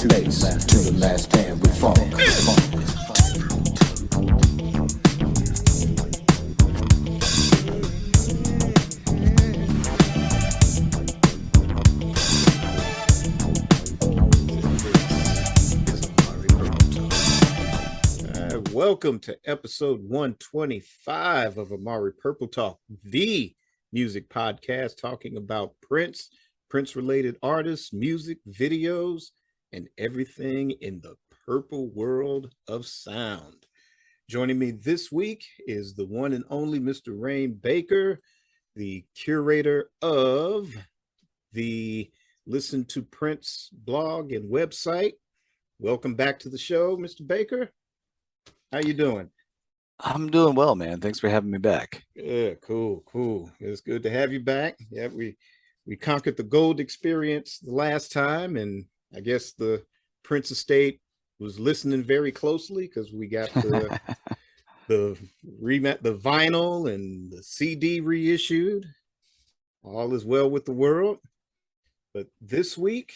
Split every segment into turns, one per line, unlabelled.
place to the last stand with funk.
Welcome to episode 125 of Amari Purple Talk, the music podcast talking about Prince-related artists, music, videos, and everything in the purple world of sound. Joining me this week is the one and only Mr. Raine Baker, the curator of the Listen to Prince blog and website. Welcome back to the show, Mr. Baker. How you doing?
I'm doing well, man. Thanks for having me back.
Yeah, cool. It's good to have you back. Yeah, we conquered the gold experience the last time, and I guess the Prince estate was listening very closely because we got the the vinyl and the CD reissued. All is well with the world. But this week,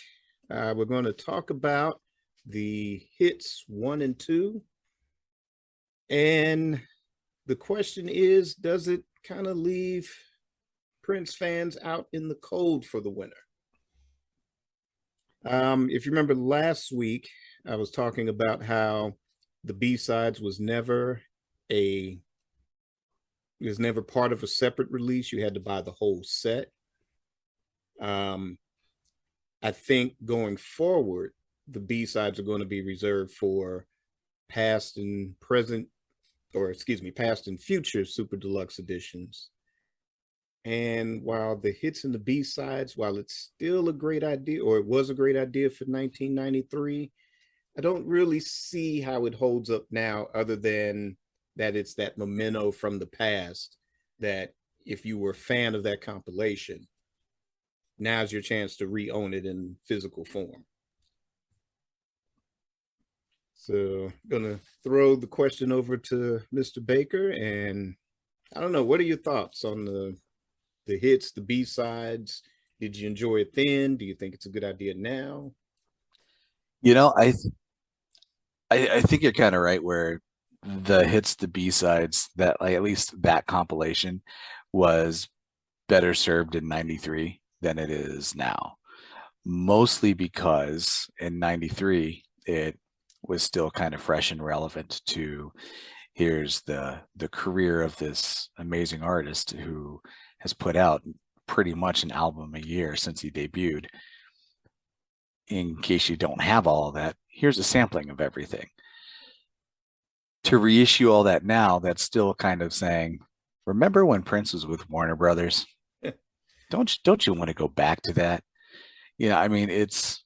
we're going to talk about the hits 1 and 2. And the question is, does it kind of leave Prince fans out in the cold for the winter? If you remember last week, I was talking about how the B-sides was never part of a separate release. You had to buy the whole set. I think going forward, the B-sides are going to be reserved for past and future Super Deluxe editions. And while the hits and the B-sides, while it's still a great idea, or it was a great idea for 1993, I don't really see how it holds up now, other than that it's that memento from the past that if you were a fan of that compilation, now's your chance to re-own it in physical form. So I'm gonna throw the question over to Mr. Baker, and I don't know, what are your thoughts on the hits, the B-sides? Did you enjoy it then? Do you think it's a good idea now?
You know, I think you're kind of right where the hits, the B-sides, that like at least that compilation was better served in 93 than it is now. Mostly because in 93 it was still kind of fresh and relevant to here's the career of this amazing artist who has put out pretty much an album a year since he debuted. In case you don't have all of that, here's a sampling of everything. To reissue all that now, that's still kind of saying, remember when Prince was with Warner Brothers? Don't you want to go back to that? You know, I mean, it's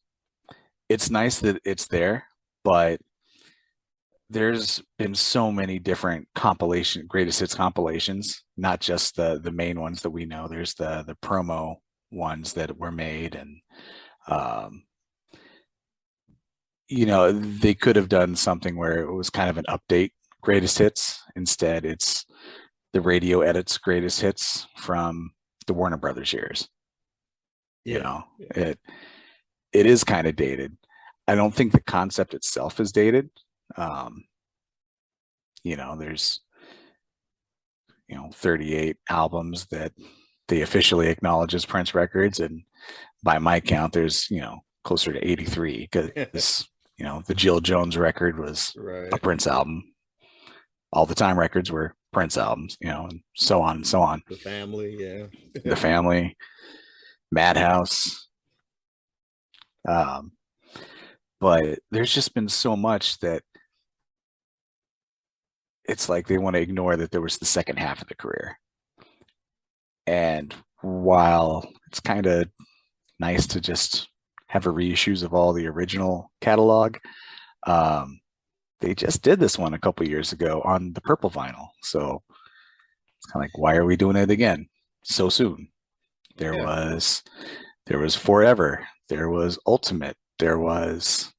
nice that it's there, but there's been so many different greatest hits compilations, not just the main ones that we know. There's the promo ones that were made, and you know, they could have done something where it was kind of an update greatest hits. Instead, it's the radio edits greatest hits from the Warner Brothers years. Yeah. You know, it is kind of dated. I don't think the concept itself is dated. You know, there's 38 albums that they officially acknowledge as Prince records, and by my count, there's closer to 83 because the Jill Jones record was a Prince album. All the Time records were Prince albums, and so on and so on.
The Family, yeah.
The Family, Madhouse. But there's just been so much that it's like they want to ignore that there was the second half of the career. And while it's kind of nice to just have a reissues of all the original catalog, they just did this one a couple years ago on the purple vinyl. So it's kind of like, why are we doing it again so soon? There was Forever. There was Ultimate. There was,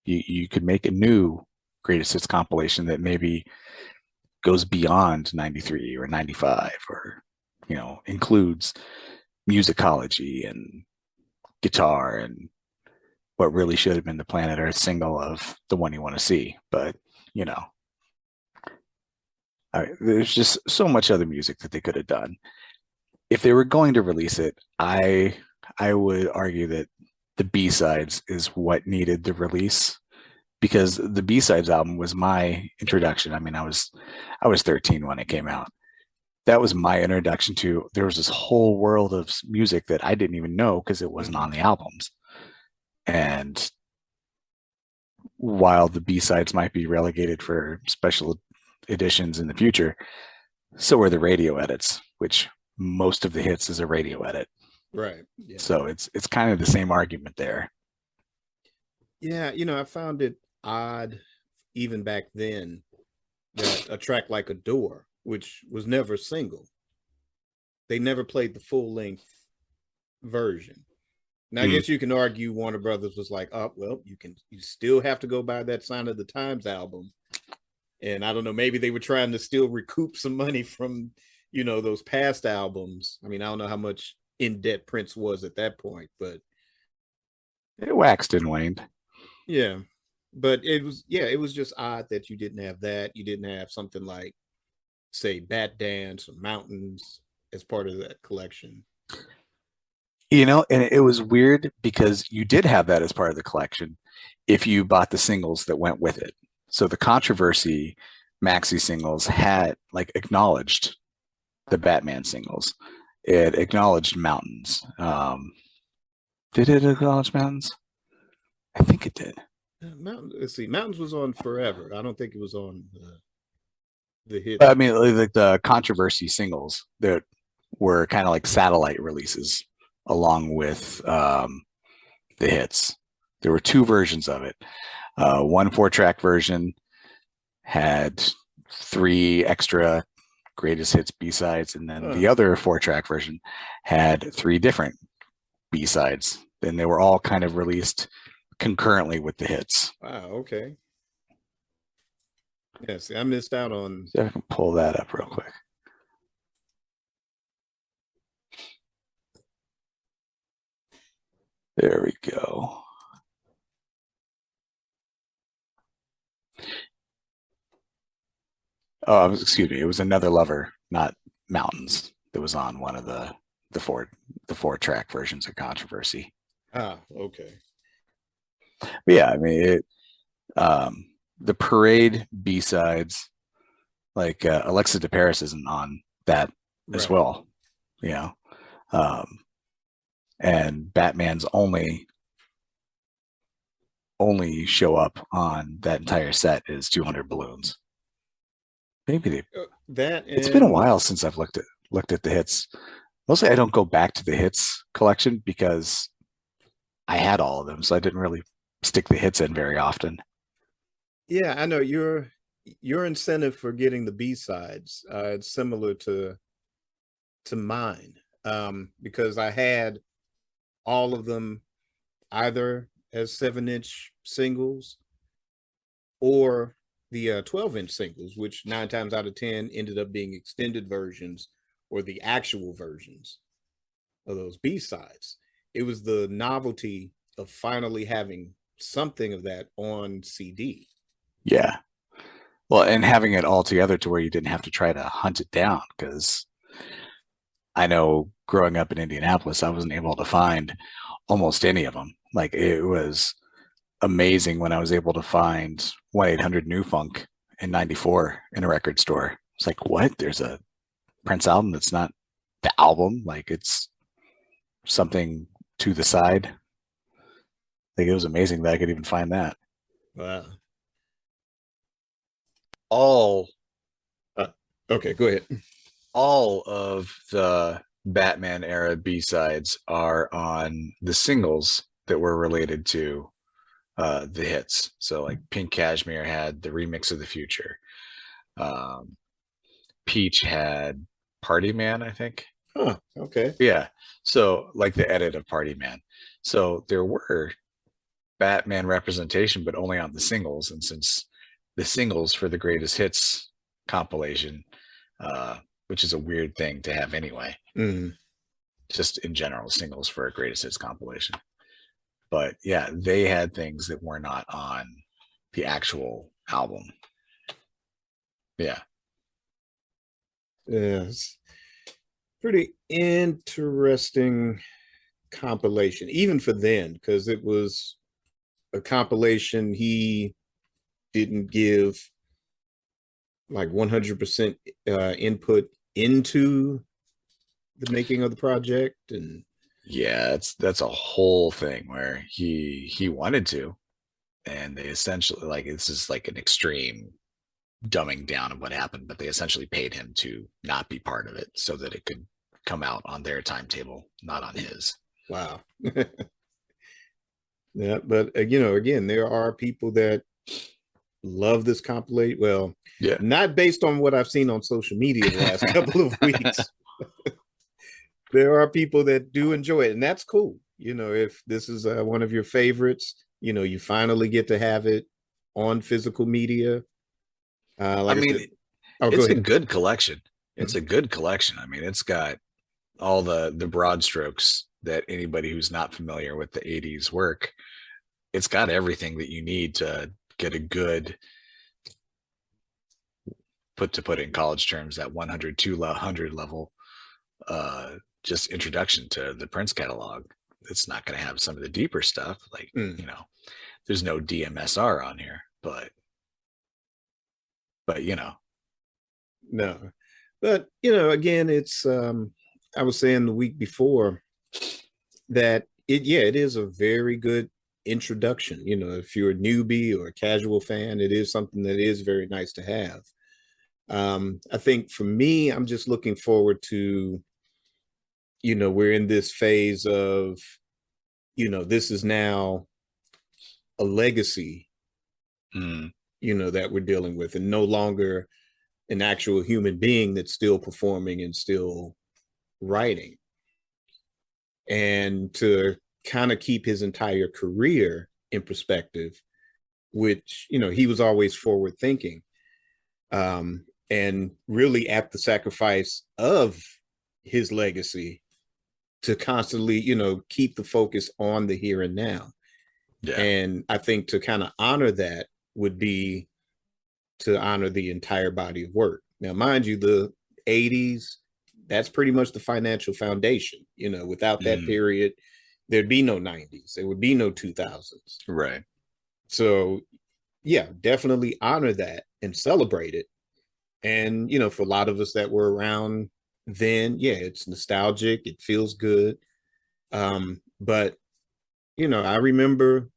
you could make a new greatest hits compilation that maybe goes beyond 93 or 95, or includes musicology and guitar and what really should have been the Planet Earth single of The One You Want to See. But, you know, there's just so much other music that they could have done. If they were going to release it, I would argue that the B-sides is what needed the release, because the B-sides album was my introduction. I mean, I was 13 when it came out. That was my introduction to, there was this whole world of music that I didn't even know because it wasn't on the albums. And while the B-sides might be relegated for special editions in the future, so are the radio edits, which most of the hits is a radio edit.
Right. Yeah.
So it's kind of the same argument there.
Yeah, I found it odd even back then that a track like Adore, which was never single, they never played the full length version. Now, I guess you can argue Warner Brothers was like, oh, well, you still have to go buy that Sign of the Times album. And I don't know, maybe they were trying to still recoup some money from, those past albums. I mean, I don't know how much in debt Prince was at that point, but
it waxed and waned.
Yeah. But it was just odd that you didn't have that. You didn't have something like, say, Bat Dance or Mountains as part of that collection.
And it was weird because you did have that as part of the collection if you bought the singles that went with it. So the Controversy maxi singles had acknowledged the Batman singles. It acknowledged Mountains. Did it acknowledge Mountains? I think it did.
Let's see. Mountains was on Forever. I don't think it was on the hit.
I mean, the Controversy singles that were kind of like satellite releases along with the hits. There were two versions of it. One 4-track version had 3 extra greatest hits B-sides, and then the other 4-track version had 3 different B-sides. Then they were all kind of released concurrently with the hits.
Wow, okay. Yes, I missed out on.
See if I can pull that up real quick. There we go. Oh, excuse me. It was Another Lover, not Mountains, that was on one of the 4-track versions of Controversy.
Ah, okay.
But yeah, I mean, the Parade B-sides, Alexa de Paris isn't on that as well, and Batman's only show up on that entire set is 200 Balloons. Maybe it's been a while since I've looked at the hits. Mostly I don't go back to the hits collection because I had all of them, so I didn't really stick the hits in very often.
Yeah, I know your incentive for getting the B-sides. It's similar to mine, because I had all of them either as 7-inch singles or the 12-inch singles, which 9 times out of 10 ended up being extended versions or the actual versions of those B-sides. It was the novelty of finally having something of that on CD.
Yeah. Well, and having it all together to where you didn't have to try to hunt it down, because I know growing up in Indianapolis, I wasn't able to find almost any of them. It was amazing when I was able to find 1-800-NEW-FUNK in '94 in a record store. It's like, what? There's a Prince album that's not the album. It's something to the side. It was amazing that I could even find that.
Wow. Okay, go ahead.
All of the Batman era B-sides are on the singles that were related to the hits. So Pink Cashmere had the remix of The Future. Peach had Party Man, I think.
Huh, okay.
Yeah. So the edit of Party Man. So there were Batman representation, but only on the singles. And since the singles for the greatest hits compilation, which is a weird thing to have anyway, just in general, singles for a greatest hits compilation. But yeah, they had things that were not on the actual album. Yeah.
Yes. Pretty interesting compilation, even for then, because it was a compilation he didn't give like 100% input into the making of the project. And
Yeah, that's a whole thing where he wanted to, and they essentially, like, this is like an extreme dumbing down of what happened, but they essentially paid him to not be part of it so that it could come out on their timetable, not on his.
wow. Yeah, but you know, again, there are people that love this compilation. Well,
Yeah.
not based on what I've seen on social media the last couple of weeks. There are people that do enjoy it, and that's cool. You know, if this is one of your favorites, you know, you finally get to have it on physical media. Like
I mean,
said, oh, go
it's a
ahead.
good collection. It's
Mhm.
a good collection. I mean, it's got all the broad strokes that anybody who's not familiar with the 80s work, it's got everything that you need to get a good, put it in college terms, that 100 200 level just introduction to the Prince catalog. It's not going to have some of the deeper stuff, like, you know, there's no DMSR on here, but you know.
No, but you know, again, it's I was saying the week before that it is a very good introduction. You know, if you're a newbie or a casual fan, it is something that is very nice to have. I think for me, I'm just looking forward to, you know, we're in this phase of, you know, this is now a legacy, you know, that we're dealing with, and no longer an actual human being that's still performing and still writing. And to kind of keep his entire career in perspective, which, you know, he was always forward thinking, and really at the sacrifice of his legacy to constantly, you know, keep the focus on the here and now.
Yeah.
And I think to kind of honor that would be to honor the entire body of work. Now, mind you, the 80s, that's pretty much the financial foundation. You know, without that period, there'd be no 90s, there would be no 2000s.
Right.
So, yeah, definitely honor that and celebrate it. And, you know, for a lot of us that were around then, yeah, it's nostalgic, it feels good. But, you know, I remember,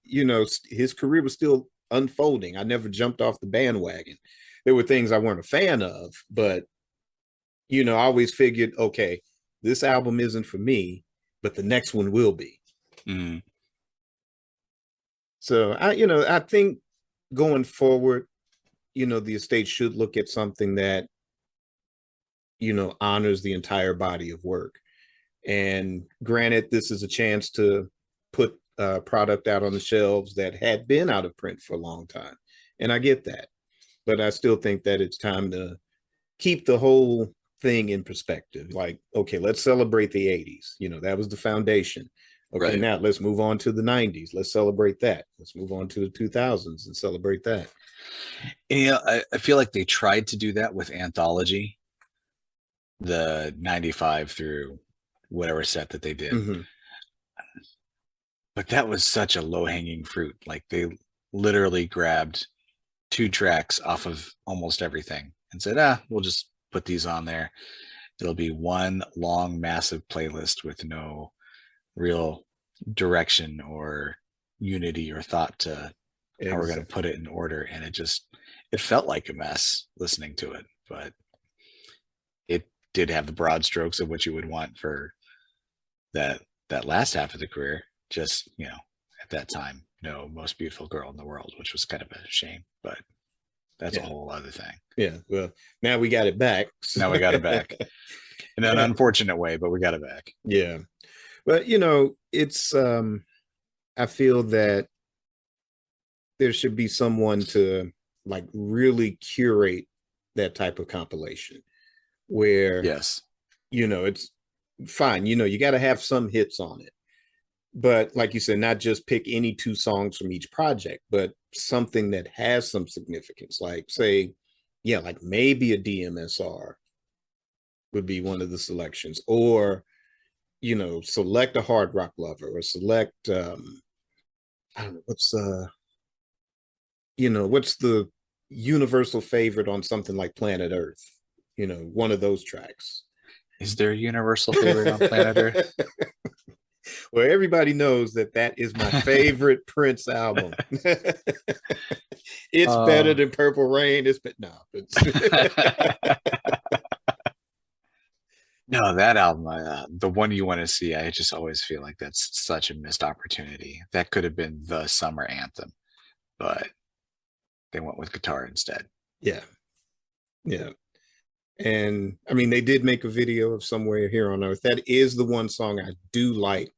you know, his career was still unfolding. I never jumped off the bandwagon. There were things I weren't a fan of, but, you know, I always figured, okay, this album isn't for me, but the next one will be. So you know, I think going forward, you know, the estate should look at something that, you know, honors the entire body of work. And granted, this is a chance to put product out on the shelves that had been out of print for a long time. And I get that. But I still think that it's time to keep the whole thing in perspective. Like, okay, let's celebrate the 80s. You know, that was the foundation. Okay,
Right.
now let's move on to the 90s. Let's celebrate that. Let's move on to the 2000s and celebrate that.
And, you know, I feel like they tried to do that with Anthology, the 95 through whatever set that they did. But that was such a low hanging fruit. Like, they literally grabbed 2 tracks off of almost everything and said, we'll just put these on there. It'll be one long, massive playlist with no real direction or unity or thought to how we're going to put it in order. And it felt like a mess listening to it, but it did have the broad strokes of what you would want for that last half of the career. Just, you know, at that time, no Most Beautiful Girl in the World, which was kind of a shame, but that's a whole other thing.
Yeah. Well, now we got it back.
Now we got it back in an unfortunate way, but we got it back.
Yeah. But, you know, it's, I feel that there should be someone to like really curate that type of compilation where,
Yes,
you know, it's fine. You know, you got to have some hits on it, But like you said, not just pick any two songs from each project, but something that has some significance. Like say, yeah, like maybe a DMSR would be one of the selections, or select a hard rock lover, or select I don't know what's the universal favorite on something like Planet Earth, one of those tracks.
Is there a universal favorite on planet Earth?
Well, everybody knows that is my favorite Prince album. It's better than Purple Rain.
No, that album, the one you want to see, I just always feel like that's such a missed opportunity. That could have been the summer anthem, but they went with guitar instead.
Yeah. And I mean, they did make a video of Somewhere Here on Earth. That is the one song I do like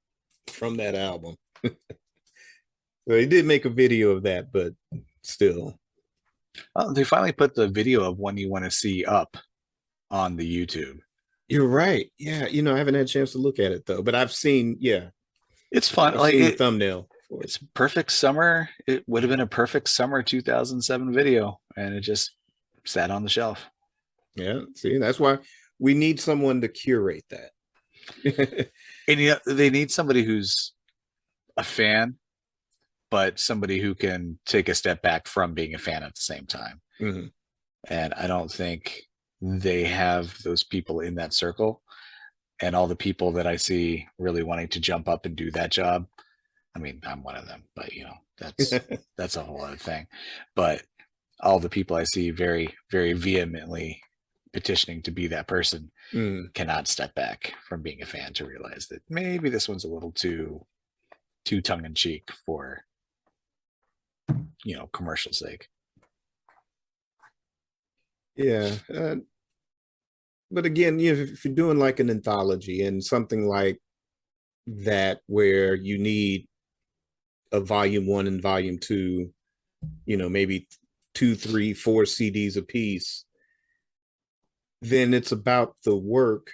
from that album. They did make a video of that, but still.
Oh, they finally put the video of One You Want to See up on the YouTube.
You're right. Yeah, I haven't had a chance to look at it though, but I've seen. Yeah,
it's fun.
I've seen the thumbnail.
It's perfect summer. It would have been a perfect summer 2007 video, and it just sat on the shelf.
Yeah, see, that's why we need someone to curate that.
And they need somebody who's a fan, but somebody who can take a step back from being a fan at the same time.
Mm-hmm.
And I don't think they have those people in that circle. And all the people that I see really wanting to jump up and do that job. I mean, I'm one of them, but that's a whole other thing. But all the people I see very, very vehemently petitioning to be that person cannot step back from being a fan to realize that maybe this one's a little too tongue-in-cheek for commercial sake.
Yeah. But again, if you're doing like an anthology and something like that, where you need a volume 1 and volume 2, maybe 2, 3, 4 CDs a piece, then it's about the work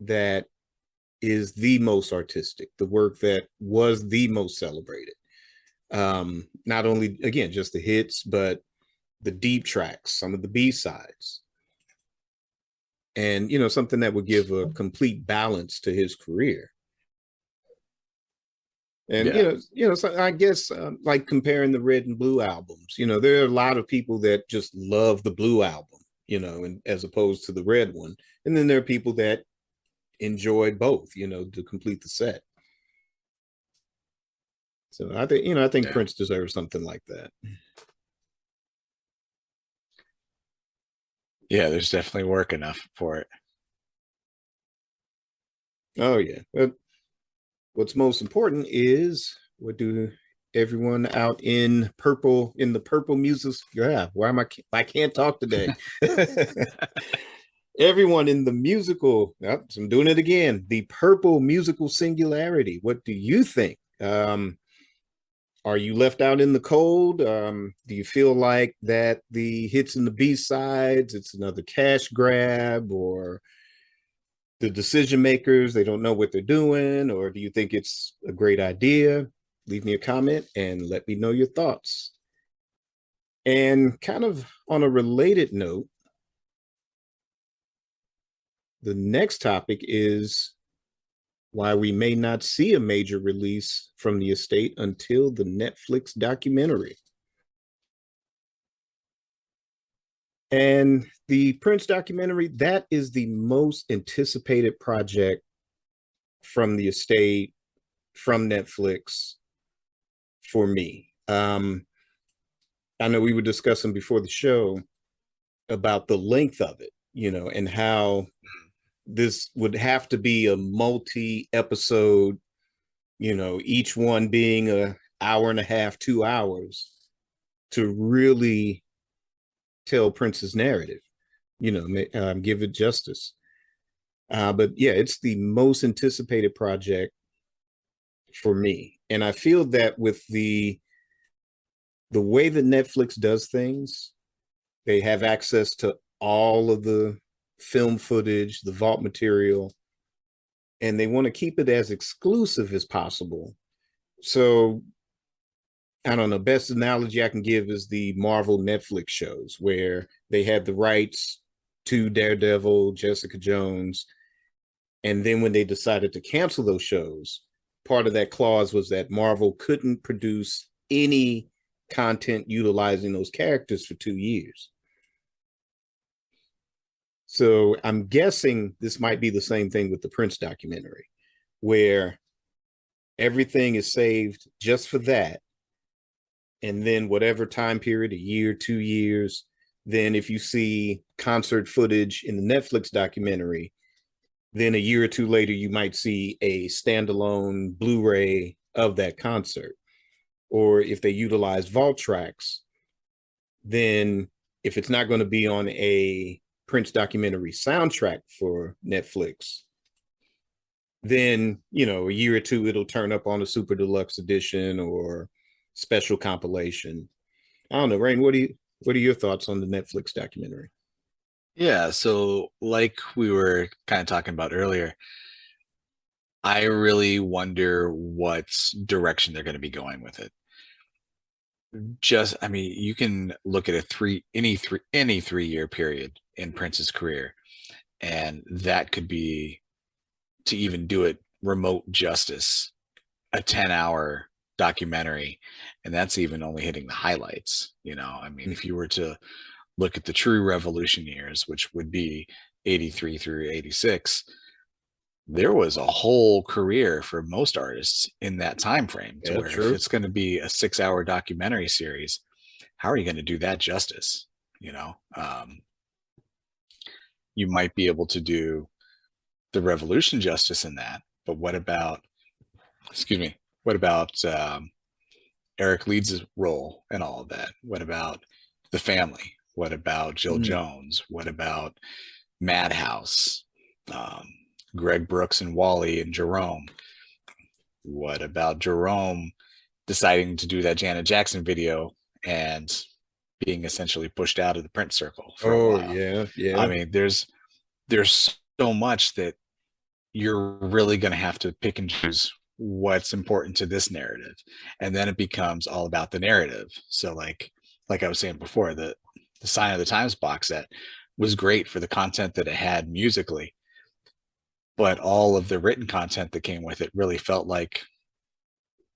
that is the most artistic, the work that was the most celebrated. Not only, again, just the hits, but the deep tracks, some of the B-sides. And, something that would give a complete balance to his career. And, so I guess like comparing the Red and Blue albums, there are a lot of people that just love the Blue album, and as opposed to the Red one. And then there are people that enjoy both, to complete the set. So I think Prince deserves something like that.
Yeah, there's definitely work enough for it.
Oh yeah. But what's most important is, what do everyone out in the purple music? Yeah, I can't talk today. Everyone in the musical, I'm doing it again, the purple musical singularity. What do you think? Are you left out in the cold? Do you feel like that the hits and the B-sides, it's another cash grab, or the decision makers, they don't know what they're doing? Or do you think it's a great idea? Leave me a comment and let me know your thoughts. And kind of on a related note, the next topic is why we may not see a major release from the estate until the Netflix documentary. And the Prince documentary, that is the most anticipated project from the estate, from Netflix, for me. I know we were discussing before the show about the length of it, and how this would have to be a multi-episode, each one being an hour and a half, 2 hours, to really tell Prince's narrative, give it justice. But yeah, it's the most anticipated project for me. And I feel that with the way that Netflix does things, they have access to all of the film footage, the vault material, and they want to keep it as exclusive as possible. So I don't know, best analogy I can give is the Marvel Netflix shows where they had the rights to Daredevil, Jessica Jones, and then when they decided to cancel those shows, part of that clause was that Marvel couldn't produce any content utilizing those characters for 2 years. So I'm guessing this might be the same thing with the Prince documentary, where everything is saved just for that. And then whatever time period, a year, 2 years, then if you see concert footage in the Netflix documentary, then a year or two later, you might see a standalone Blu-ray of that concert. Or if they utilize vault tracks, then if it's not going to be on a Prince documentary soundtrack for Netflix, then, you know, a year or two, it'll turn up on a super deluxe edition or special compilation. I don't know, Raine, what are your thoughts on the Netflix documentary?
Yeah, so like we were kind of talking about earlier, I really wonder what direction they're going to be going with it. Just, I mean, you can look at any 3 year period in Prince's career, and that could be, to even do it remote justice, a 10-hour documentary, and that's even only hitting the highlights. You know, I mean, if you were to look at the true revolution years, which would be 83 through 86, there was a whole career for most artists in that time frame. To where
True.
if it's going to be a 6-hour documentary series, how are you going to do that justice? You know, you might be able to do the revolution justice in that, but what about, Eric Leeds' role and all of that? What about the family? What about Jill Jones? What about Madhouse? Greg Brooks and Wally and Jerome? What about Jerome deciding to do that Janet Jackson video and being essentially pushed out of the Prince circle for a while?
Yeah.
I mean, there's so much that you're really going to have to pick and choose what's important to this narrative, and then it becomes all about the narrative. So like I was saying before, the Sign of the Times box set was great for the content that it had musically, but all of the written content that came with it really felt like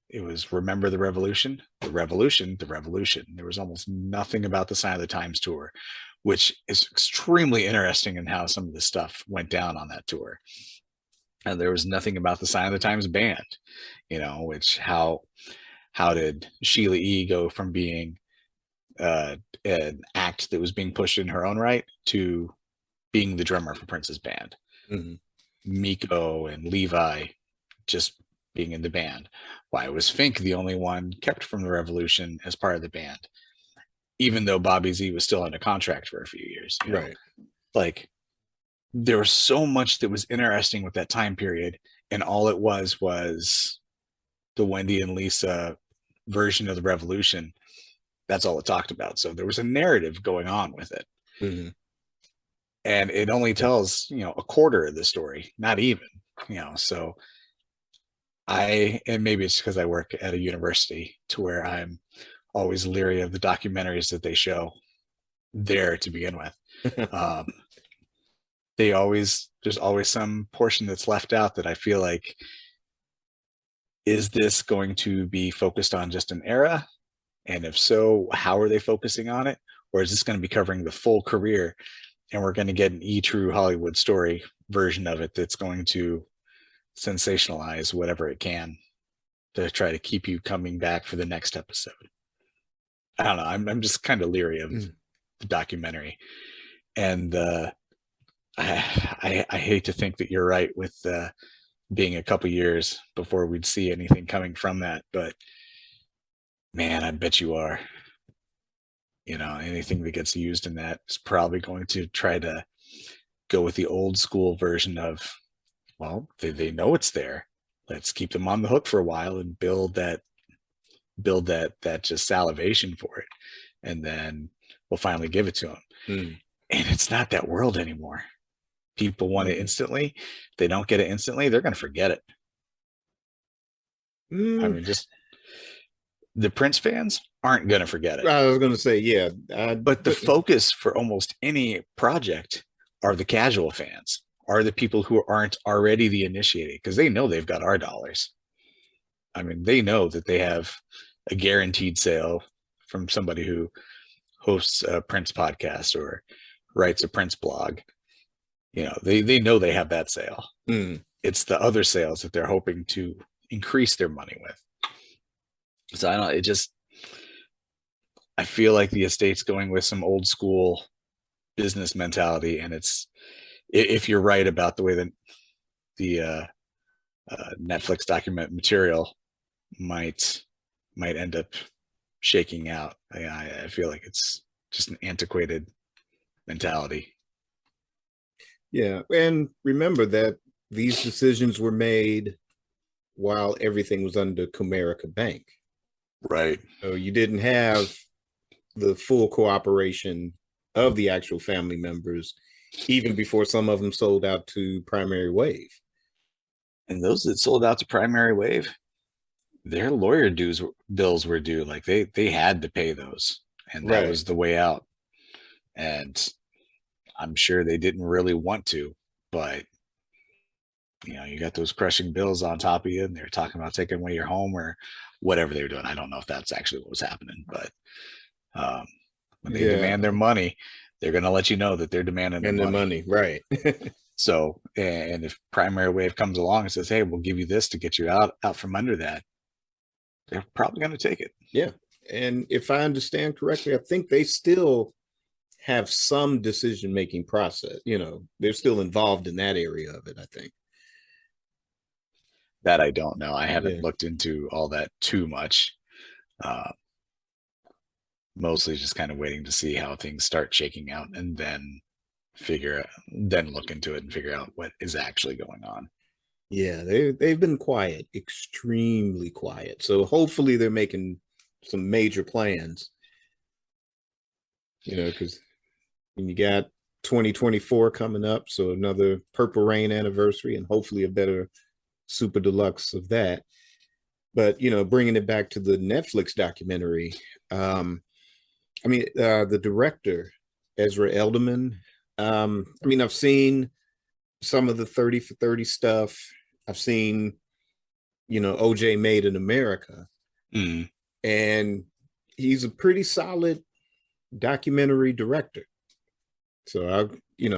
it was remember the revolution, the revolution, the revolution. There was almost nothing about the Sign of the Times tour, which is extremely interesting in how some of the stuff went down on that tour. And there was nothing about the Sign of the Times band, you know, which how did Sheila E. go from being an act that was being pushed in her own right to being the drummer for Prince's band? Miko and Levi just being in the band. Why was Fink the only one kept from the revolution as part of the band, even though Bobby Z was still under contract for a few years? You know?
Right.
Like, there was so much that was interesting with that time period, and all it was the Wendy and Lisa version of the revolution. That's all it talked about. So there was a narrative going on with it. And it only tells, you know, a quarter of the story, not even, you know. So and maybe it's because I work at a university to where I'm always leery of the documentaries that they show there to begin with. There's always some portion that's left out that I feel like, is this going to be focused on just an era? And if so, how are they focusing on it? Or is this going to be covering the full career, and we're going to get an true Hollywood story version of it that's going to sensationalize whatever it can to try to keep you coming back for the next episode? I don't know. I'm just kind of leery of the documentary. And I hate to think that you're right with being a couple years before we'd see anything coming from that, but man, I bet you are. You know, anything that gets used in that is probably going to try to go with the old school version of, well, they know it's there. Let's keep them on the hook for a while and build that just salivation for it, and then we'll finally give it to them. And it's not that world anymore. People want it instantly. If they don't get it instantly, they're going to forget it. I mean, just the Prince fans aren't going to forget it.
I was going to say, yeah.
But the focus for almost any project are the casual fans, are the people who aren't already the initiated, because they know they've got our dollars. I mean, they know that they have a guaranteed sale from somebody who hosts a Prince podcast or writes a Prince blog. You know, they know they have that sale. It's the other sales that they're hoping to increase their money with. So I feel like the estate's going with some old school business mentality, and if you're right about the way that the Netflix document material might end up shaking out. I feel like it's just an antiquated mentality.
Yeah, and remember that these decisions were made while everything was under Comerica Bank.
Right.
So you didn't have the full cooperation of the actual family members, even before some of them sold out to Primary Wave.
And those that sold out to Primary Wave, their lawyer bills were due. Like they had to pay those, and that was the way out. And I'm sure they didn't really want to, but you know, you got those crushing bills on top of you, and they're talking about taking away your home or whatever they were doing. I don't know if that's actually what was happening, but when they demand their money, they're going to let you know that they're demanding their money.
Right.
So, and if Primary Wave comes along and says, "Hey, we'll give you this to get you out from under that," they're probably going to take it.
Yeah. And if I understand correctly, I think they still have some decision-making process. You know, they're still involved in that area of it, I think.
That I don't know. I haven't looked into all that too much. Mostly just kind of waiting to see how things start shaking out, and then look into it and figure out what is actually going on.
Yeah, they've been quiet, extremely quiet. So hopefully they're making some major plans. You know, because you got 2024 coming up, so another Purple Rain anniversary, and hopefully a better super deluxe of that. But you know, bringing it back to the Netflix documentary, the director Ezra Elderman. I've seen some of the 30 for 30 stuff. I've seen, you know, OJ Made in America, and he's a pretty solid documentary director. So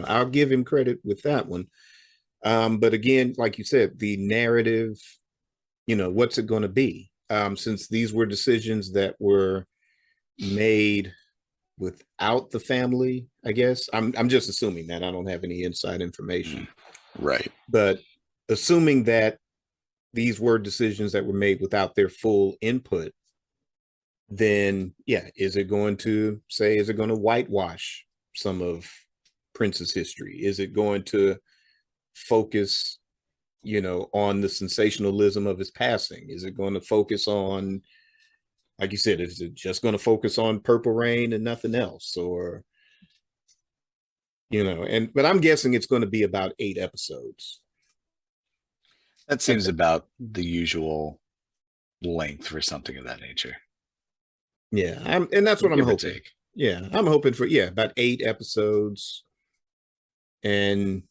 I'll give him credit with that one. But again, like you said, the narrative, you know, what's it going to be? Since these were decisions that were made without the family, I guess. I'm just assuming that. I don't have any inside information.
Right.
But assuming that these were decisions that were made without their full input, then is it going to whitewash some of Prince's history? Is it going to focus, you know, on the sensationalism of his passing? Is it going to focus on, like you said, is it just going to focus on Purple Rain and nothing else? Or, you know, but I'm guessing it's going to be about 8 episodes.
That seems about the usual length for something of that nature.
Yeah, and that's what I'm hoping. Yeah, I'm hoping for about 8 episodes, and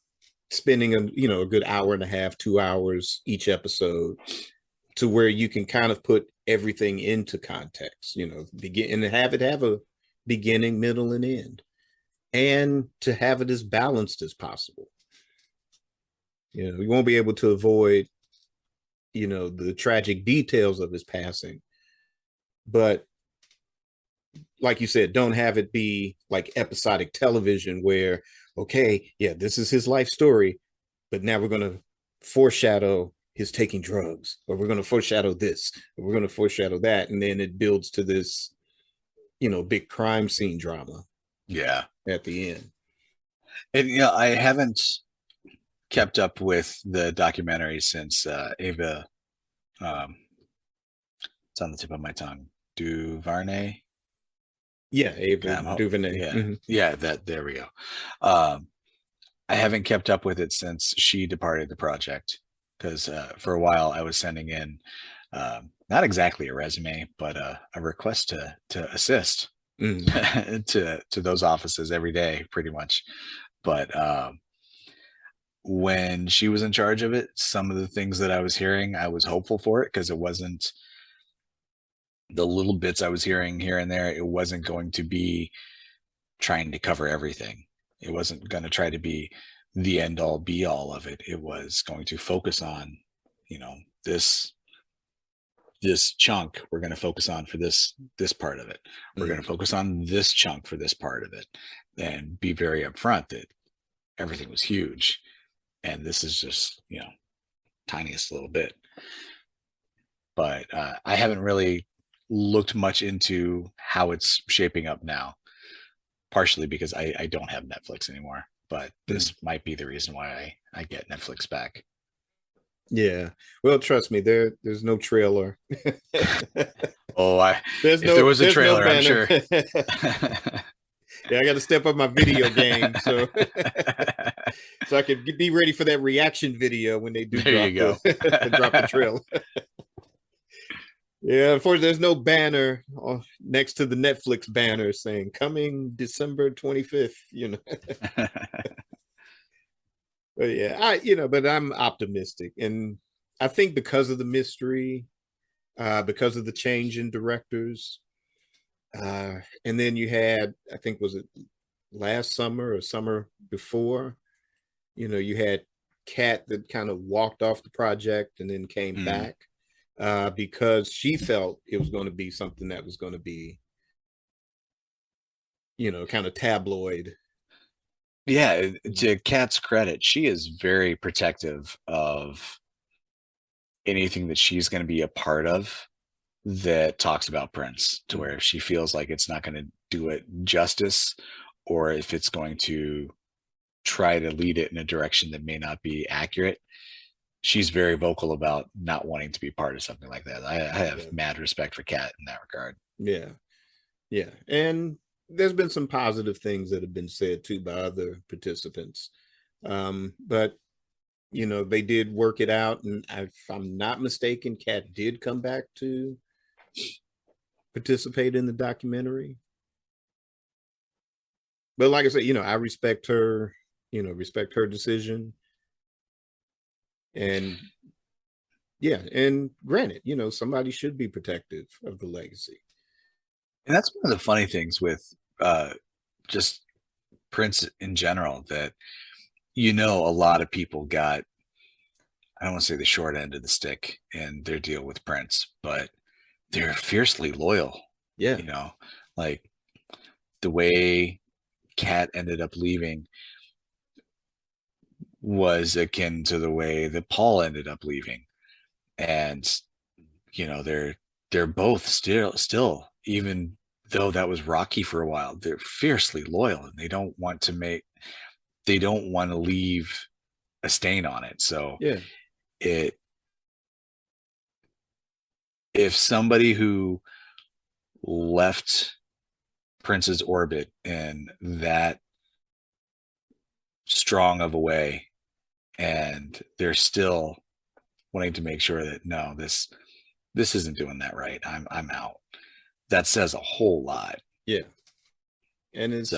spending a good hour and a half, 2 hours each episode, to where you can kind of put everything into context. You know, begin and have a beginning, middle, and end, and to have it as balanced as possible. You know, we won't be able to avoid, you know, the tragic details of his passing, but like you said, don't have it be like episodic television where, okay, this is his life story, but now we're going to foreshadow his taking drugs, or we're going to foreshadow this, or we're going to foreshadow that. And then it builds to this, you know, big crime scene drama.
Yeah.
At the end.
And, you know, I haven't kept up with the documentary since Ava, it's on the tip of my tongue, DuVernay.
Yeah, Ava DuVernay.
Yeah, there we go. I haven't kept up with it since she departed the project, because for a while I was sending in not exactly a resume, but a request to assist
Mm.
to those offices every day, pretty much. But when she was in charge of it, some of the things that I was hearing, I was hopeful for it, because it wasn't the little bits I was hearing here and there. It wasn't going to be trying to cover everything. It wasn't going to try to be the end all be all of it. It was going to focus on, this chunk we're going to focus on for this part of it. We're going to focus on this chunk for this part of it, and be very upfront that everything was huge. And this is just, tiniest little bit. But I haven't really looked much into how it's shaping up now, partially because I don't have Netflix anymore, but this might be the reason why I get Netflix back.
Yeah. Well, trust me, there's no trailer.
Oh,
If
there was a trailer,
no
I'm sure.
Yeah, I got to step up my video game, so I could be ready for that reaction video when they do drop the trailer. Yeah, unfortunately, there's no banner next to the Netflix banner saying coming December 25th. But yeah, but I'm optimistic, and I think because of the mystery, because of the change in directors, and then you had, I think, was it last summer or summer before, you had Kat that kind of walked off the project and then came back because she felt it was going to be something that was going to be, kind of tabloid.
Yeah, to Kat's credit, she is very protective of anything that she's going to be a part of that talks about Prince, to where if she feels like it's not going to do it justice, or if it's going to try to lead it in a direction that may not be accurate, she's very vocal about not wanting to be part of something like that. I have mad respect for Kat in that regard.
Yeah, and there's been some positive things that have been said too by other participants, but they did work it out, and if I'm not mistaken, Kat did come back to participate in the documentary. But like I said, I respect her decision. And yeah, and granted, somebody should be protective of the legacy.
And that's one of the funny things with just Prince in general, that a lot of people got, I don't want to say the short end of the stick in their deal with Prince, but they're fiercely loyal.
Yeah.
Like the way Kat ended up leaving was akin to the way that Paul ended up leaving. And, they're both still, even though that was rocky for a while, they're fiercely loyal, and they don't want to leave a stain on it. So
yeah,
if somebody who left Prince's orbit in that strong of a way, and they're still wanting to make sure that no, this isn't doing that right, I'm out, that says a whole lot.
Yeah. And it's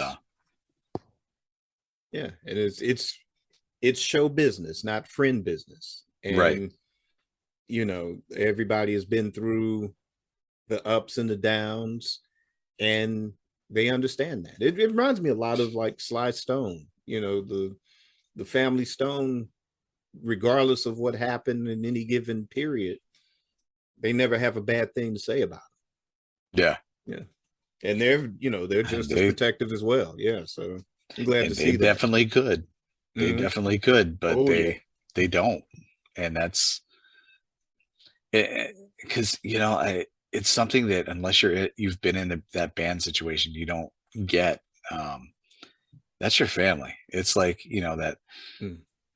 it's show business, not friend business. And
right.
Everybody has been through the ups and the downs, and they understand that. It reminds me a lot of like Sly Stone, the family Stone, regardless of what happened in any given period, they never have a bad thing to say about it. Yeah. And they're just as protective as well. Yeah. So I'm glad to see that.
Definitely could. They definitely could, but they don't. And that's it, because it's something that unless you've been in that band situation, you don't get. That's your family. It's like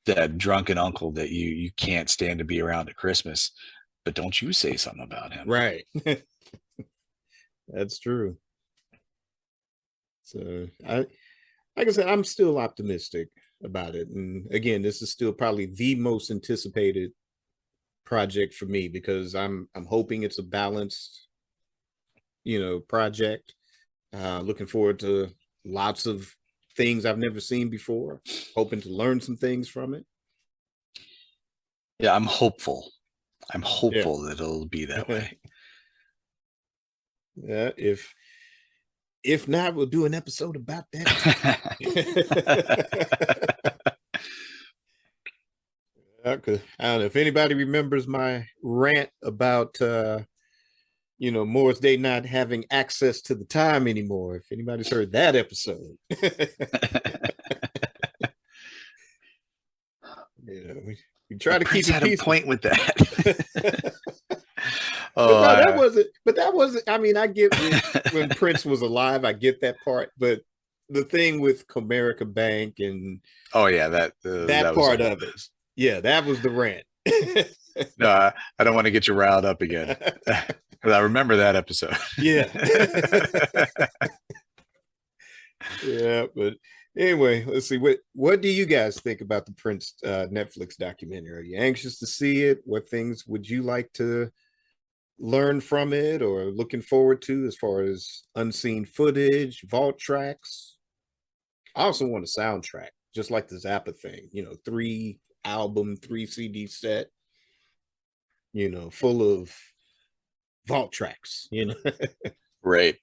that drunken uncle that you can't stand to be around at Christmas, but don't you say something about him.
Right. That's true. So like I said, I'm still optimistic about it. And again, this is still probably the most anticipated project for me because I'm hoping it's a balanced, project. Looking forward to lots of things I've never seen before, hoping to learn some things from it.
Yeah, I'm hopeful. I'm
Yeah.
hopeful that it'll be that way.
Yeah, if not, we'll do an episode about that. Because I don't know if anybody remembers my rant about Morris Day not having access to the time anymore. If anybody's heard that episode. We try to keep it
had
peaceful.
a point with that.
But no, that wasn't. But that wasn't. I mean, I get when Prince was alive. I get that part. But the thing with Comerica Bank and
that
part of it. Yeah, that was the rant.
No, I don't want to get you riled up again. Because I remember that episode.
Yeah. Yeah, but anyway, let's see. What do you guys think about the Prince Netflix documentary? Are you anxious to see it? What things would you like to learn from it or looking forward to as far as unseen footage, vault tracks? I also want a soundtrack, just like the Zappa thing, 3-album, 3 CD set, full of vault tracks,
Right.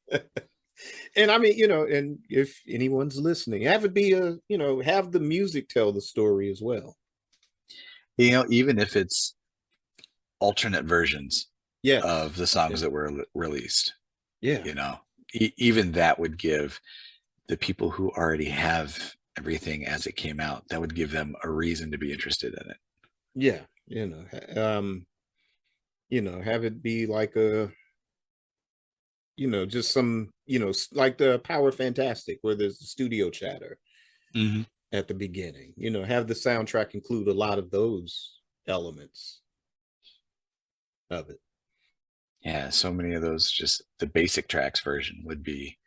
And I mean, and if anyone's listening, have it be have the music tell the story as well.
Even if it's alternate versions
Yes.
of the songs that were released.
Yeah.
Even that would give the people who already have everything as it came out, that would give them a reason to be interested in it.
Yeah. Have it be like a, just some, like the Power Fantastic where there's the studio chatter at the beginning, have the soundtrack include a lot of those elements of it.
Yeah, so many of those, just the basic tracks version would be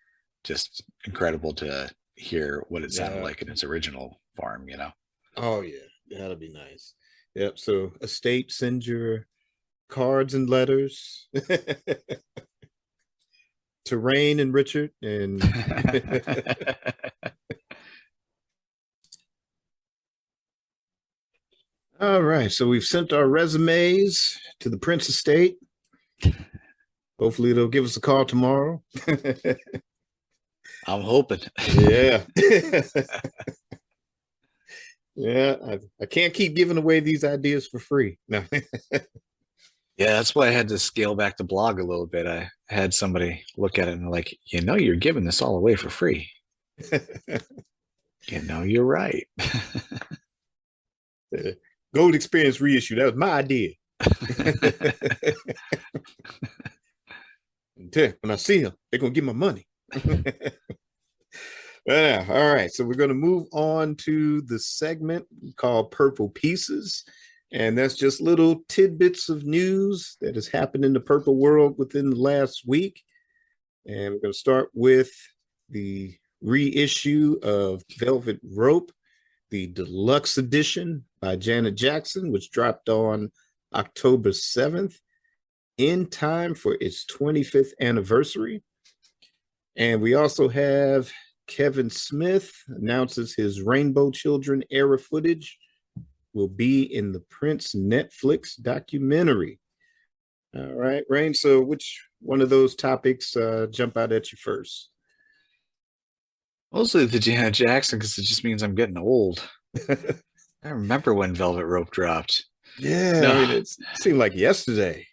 just incredible to hear what it sounded like in its original form,
Oh yeah, that'll be nice. Yep. So Estate, send your cards and letters to Raine and Richard and all right, so we've sent our resumes to the Prince Estate. Hopefully they'll give us a call tomorrow.
I'm hoping.
Yeah. Yeah, I can't keep giving away these ideas for free. No.
Yeah, that's why I had to scale back the blog a little bit. I had somebody look at it and like, you're giving this all away for free. You're right.
Gold Experience Reissue. That was my idea. When I see them, they're going to get my money. Yeah, all right. So we're going to move on to the segment called Purple Pieces. And that's just little tidbits of news that has happened in the purple world within the last week. And we're going to start with the reissue of Velvet Rope, the deluxe edition by Janet Jackson, which dropped on October 7th in time for its 25th anniversary. And we also have Kevin Smith announces his Rainbow Children era footage will be in the Prince Netflix documentary. All right, Raine, so which one of those topics jump out at you first?
Mostly the Janet Jackson, because it just means I'm getting old. I remember when Velvet Rope dropped.
Yeah, no. I mean, it seemed like yesterday.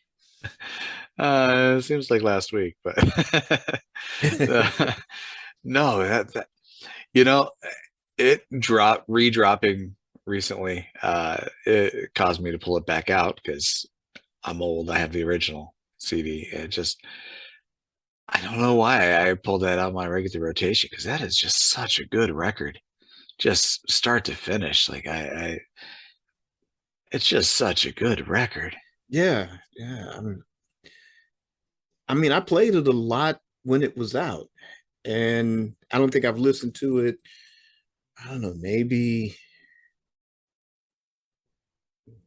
It seems like last week, but no, that it redropping recently. It caused me to pull it back out because I'm old. I have the original CD. I don't know why I pulled that out of my regular rotation because that is just such a good record, just start to finish. Like it's just such a good record.
Yeah. I mean, I played it a lot when it was out, and I don't think I've listened to it. I don't know, maybe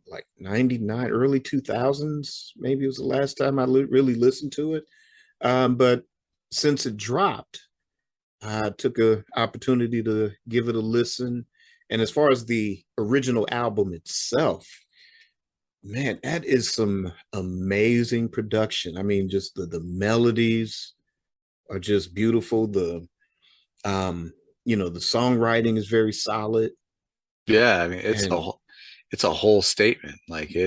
like 99, early 2000s. Maybe it was the last time I really listened to it. But since it dropped, I took a opportunity to give it a listen. And as far as the original album itself, man, that is some amazing production. I mean, just the melodies are just beautiful. Um, the songwriting is very solid.
Yeah, I mean,
And
it's a whole statement. Like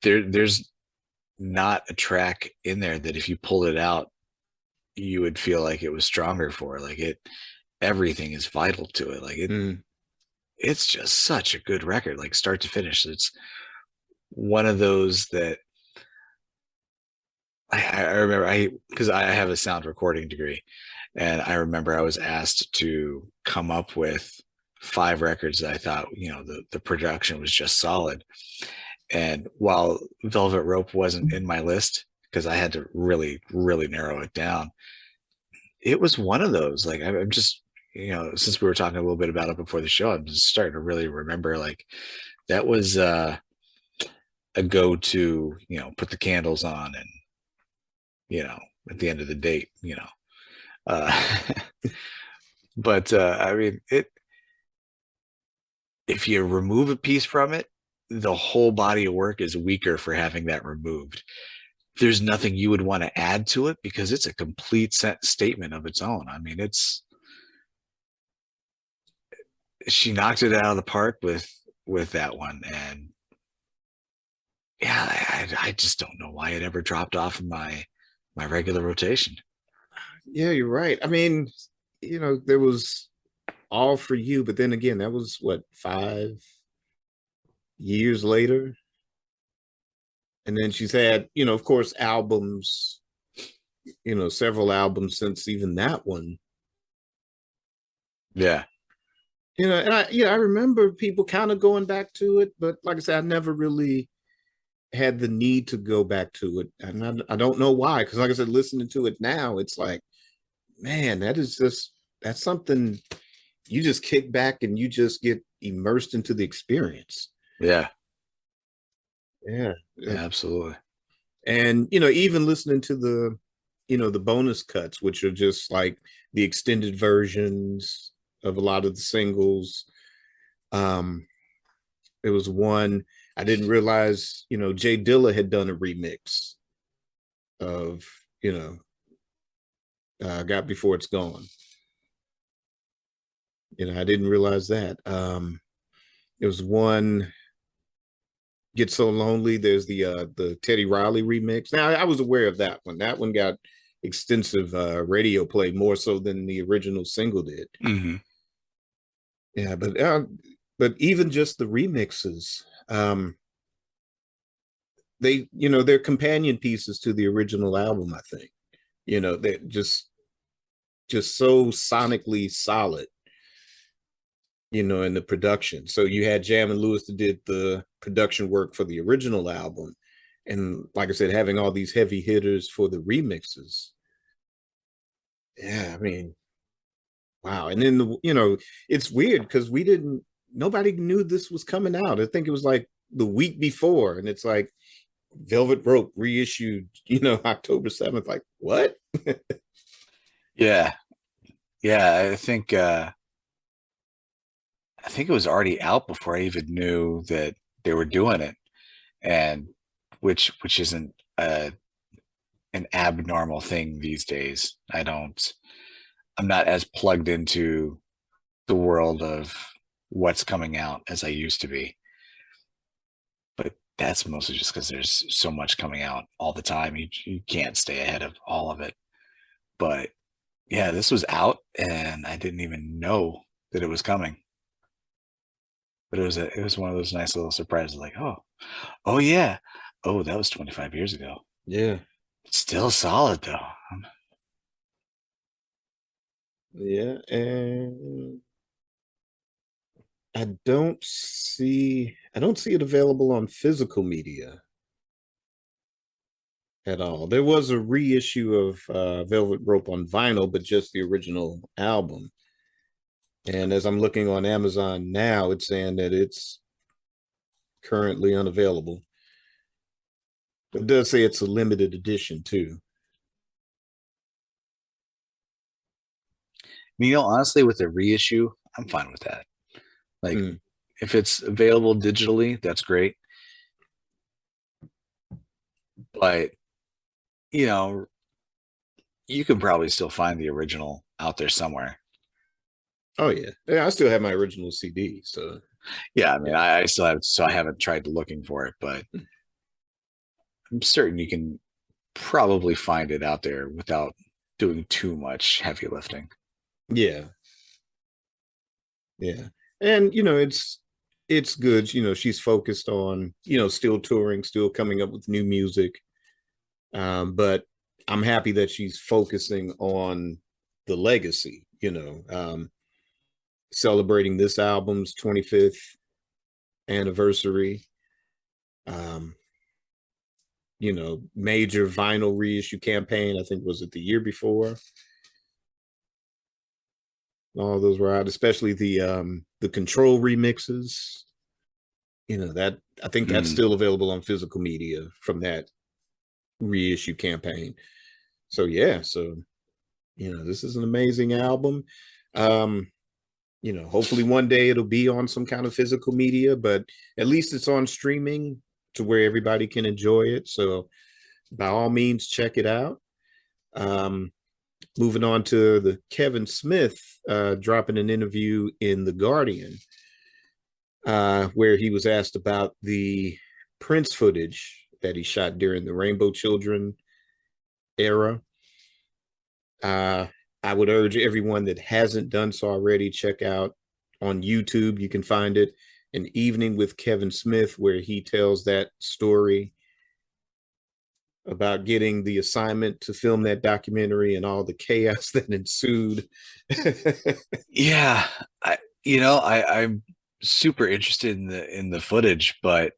there's not a track in there that if you pulled it out, you would feel like it was stronger for. Like everything is vital to it. Like it's just such a good record, like start to finish. It's one of those that I remember because I have a sound recording degree, and I remember I was asked to come up with 5 records that I thought, the production was just solid. And while Velvet Rope wasn't in my list, because I had to really, really narrow it down, it was one of those. Like I'm just, since we were talking a little bit about it before the show, I'm just starting to really remember, like, that was a go-to, put the candles on and, at the end of the date, uh, but I mean, if you remove a piece from it, the whole body of work is weaker for having that removed. There's nothing you would want to add to it because it's a complete statement of its own. I mean, she knocked it out of the park with that one. And yeah, I just don't know why it ever dropped off of my regular rotation.
yeah, you're right. I mean, there was All For You, but then again, that was what, 5 years later. And then she's had, of course, albums, several albums since even that one.
Yeah.
And I remember people kind of going back to it, but like I said, I never really had the need to go back to it. And I don't know why, because like I said, listening to it now, it's like, man, that's something you just kick back and you just get immersed into the experience.
Yeah.
Yeah.
Yeah, absolutely.
And even listening to the bonus cuts, which are just like the extended versions of a lot of the singles. There was one I didn't realize, Jay Dilla had done a remix of, Got Before It's Gone. I didn't realize that. There was one, Get So Lonely. There's the Teddy Riley remix. Now I was aware of that one. That one got extensive radio play, more so than the original single did.
Mm-hmm.
Yeah, but even just the remixes, they're companion pieces to the original album. I think, they're just so sonically solid, in the production. So you had Jam and Lewis that did the production work for the original album, and like I said, having all these heavy hitters for the remixes. Yeah, I mean, wow. And then it's weird because nobody knew this was coming out. I think it was like the week before, and it's like Velvet Rope reissued, October 7th. Like, what?
Yeah. Yeah, I think it was already out before I even knew that they were doing it, and which isn't an abnormal thing these days. I'm not as plugged into the world of what's coming out as I used to be. But that's mostly just because there's so much coming out all the time. You can't stay ahead of all of it. But yeah, this was out and I didn't even know that it was coming. But it was one of those nice little surprises, like, oh yeah. Oh, that was 25 years ago.
Yeah.
Still solid though.
Yeah. And I don't see it available on physical media at all. There was a reissue of Velvet Rope on vinyl, but just the original album. And as I'm looking on Amazon now, it's saying that it's currently unavailable. It does say it's a limited edition too.
Honestly, with a reissue, I'm fine with that. Like, if it's available digitally, that's great. But, you can probably still find the original out there somewhere.
Oh yeah. I still have my original CD. So
yeah, I mean, I still have, so I haven't tried looking for it, but I'm certain you can probably find it out there without doing too much heavy lifting.
Yeah. Yeah. And it's good. She's focused on, still touring, still coming up with new music. But I'm happy that she's focusing on the legacy, celebrating this album's 25th anniversary. Major vinyl reissue campaign, I think, was it the year before? All those were out, especially the Control remixes. That I think that's still available on physical media from that reissue campaign. So yeah, this is an amazing album. Hopefully one day it'll be on some kind of physical media, but at least it's on streaming to where everybody can enjoy it. So by all means, check it out. Moving on to the Kevin Smith dropping an interview in The Guardian, where he was asked about the Prince footage that he shot during the Rainbow Children era. I would urge everyone that hasn't done so already, check out on YouTube. You can find it, An Evening with Kevin Smith, where he tells that story about getting the assignment to film that documentary and all the chaos that ensued.
Yeah, I'm super interested in the footage, but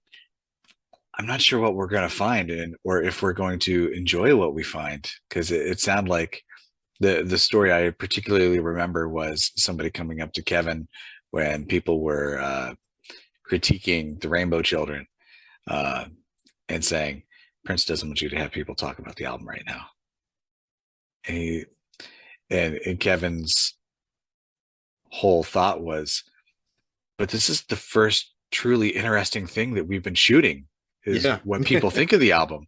I'm not sure what we're going to find, or if we're going to enjoy what we find, because it sounded like the story I particularly remember was somebody coming up to Kevin when people were critiquing the Rainbow Children and saying, Prince doesn't want you to have people talk about the album right now. And Kevin's whole thought was, but this is the first truly interesting thing that we've been shooting, is what people think of the album.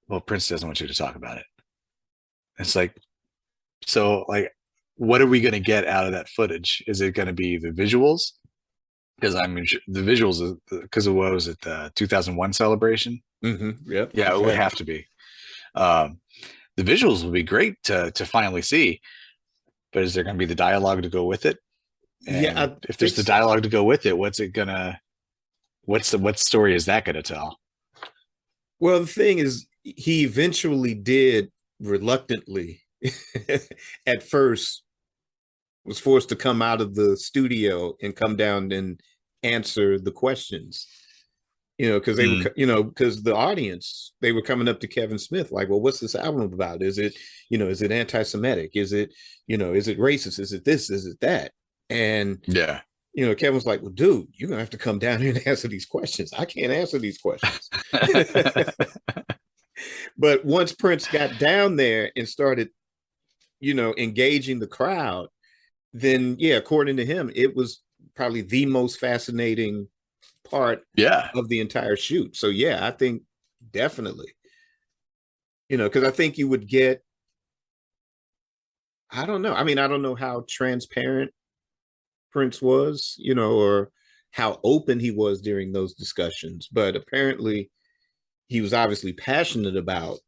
Well, Prince doesn't want you to talk about it. It's like, so like, what are we going to get out of that footage? Is it going to be the visuals? Because I mean, the visuals, because of what was it, the 2001 celebration?
Yep.
Yeah, it would have to be. The visuals would be great to finally see, but is there going to be the dialogue to go with it? And if there's the dialogue to go with it, what story is that going to tell?
Well, the thing is, he eventually did reluctantly at first was forced to come out of the studio and come down and answer the questions, because they were, because the audience, they were coming up to Kevin Smith like, well, what's this album about? Is it, is it anti-Semitic? Is it, is it racist? Is it this? Is it that? And Kevin was like, well, dude, you're gonna have to come down here and answer these questions. I can't answer these questions. But once Prince got down there and started, engaging the crowd, then according to him, it was probably the most fascinating part of the entire shoot. So I think definitely, because I think you would get, I don't know. I mean, I don't know how transparent Prince was, or how open he was during those discussions, but apparently he was obviously passionate about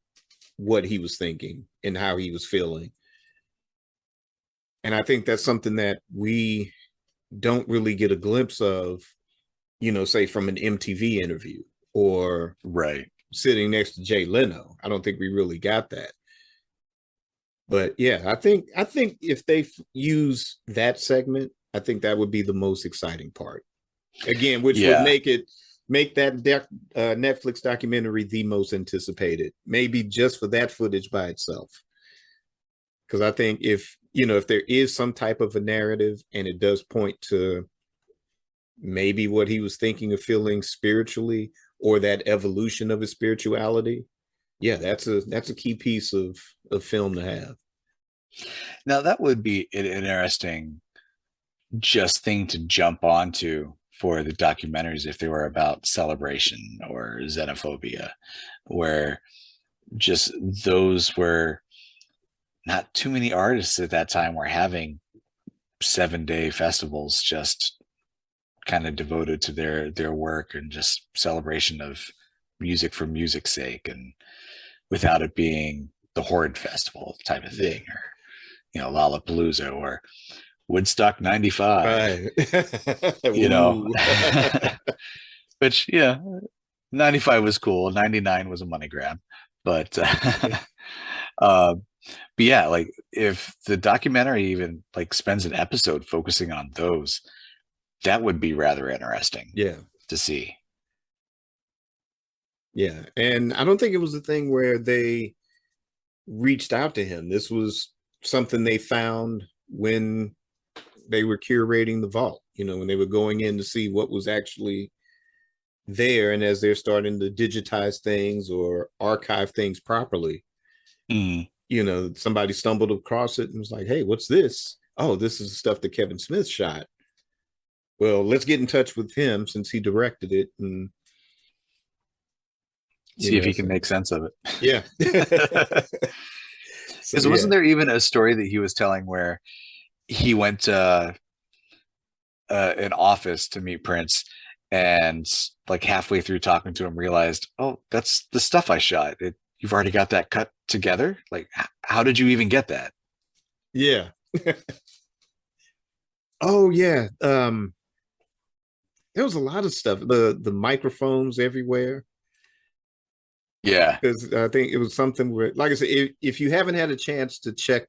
what he was thinking and how he was feeling. And I think that's something that we don't really get a glimpse of, say from an MTV interview or sitting next to Jay Leno. I don't think we really got that. But I think if they use that segment, I think that would be the most exciting part. Again, which would make that Netflix documentary the most anticipated, maybe just for that footage by itself. Because I think if there is some type of a narrative and it does point to maybe what he was thinking of feeling spiritually, or that evolution of his spirituality. Yeah, that's a key piece of film to have.
Now that would be an interesting just thing to jump onto for the documentaries if they were about celebration or xenophobia, where just those were not too many artists at that time were having 7-day festivals just kind of devoted to their work and just celebration of music for music's sake, and without it being the Horde Festival type of thing, or Lollapalooza or Woodstock 95.
Right.
you know
Ooh.
which 95 was cool, 99 was a money grab, but uh, but yeah, like if the documentary even like spends an episode focusing on those, that would be rather interesting
Yeah.
to see.
Yeah. And I don't think it was a thing where they reached out to him. This was something they found when they were curating the vault, when they were going in to see what was actually there. And as they're starting to digitize things or archive things properly,
Mm.
Somebody stumbled across it and was like, hey, what's this? Oh, this is the stuff that Kevin Smith shot. Well, let's get in touch with him since he directed it, and
See if he can
so,
make sense of it.
yeah. So,
Because wasn't there even a story that he was telling where he went to an office to meet Prince, and like halfway through talking to him realized, oh, that's the stuff I shot. You've already got that cut together? Like, how did you even get that?
Yeah. Oh, yeah. There was a lot of stuff. The microphones everywhere.
Yeah.
Because I think it was something where, like I said, if you haven't had a chance to check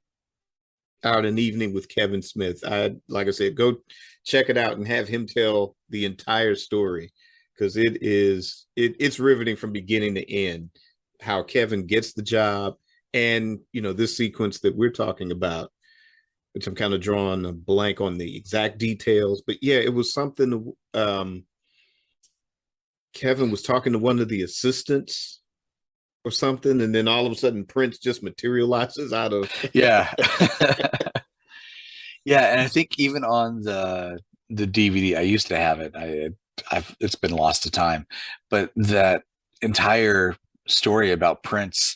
out An Evening with Kevin Smith, like I said, go check it out and have him tell the entire story, because it's riveting from beginning to end, how Kevin gets the job, and this sequence that we're talking about, which I'm kind of drawing a blank on the exact details, but yeah, it was something. Kevin was talking to one of the assistants or something, and then all of a sudden Prince just materializes out of.
Yeah. Yeah, and I think even on the DVD, I used to have it. It's been lost to time, but that entire story about Prince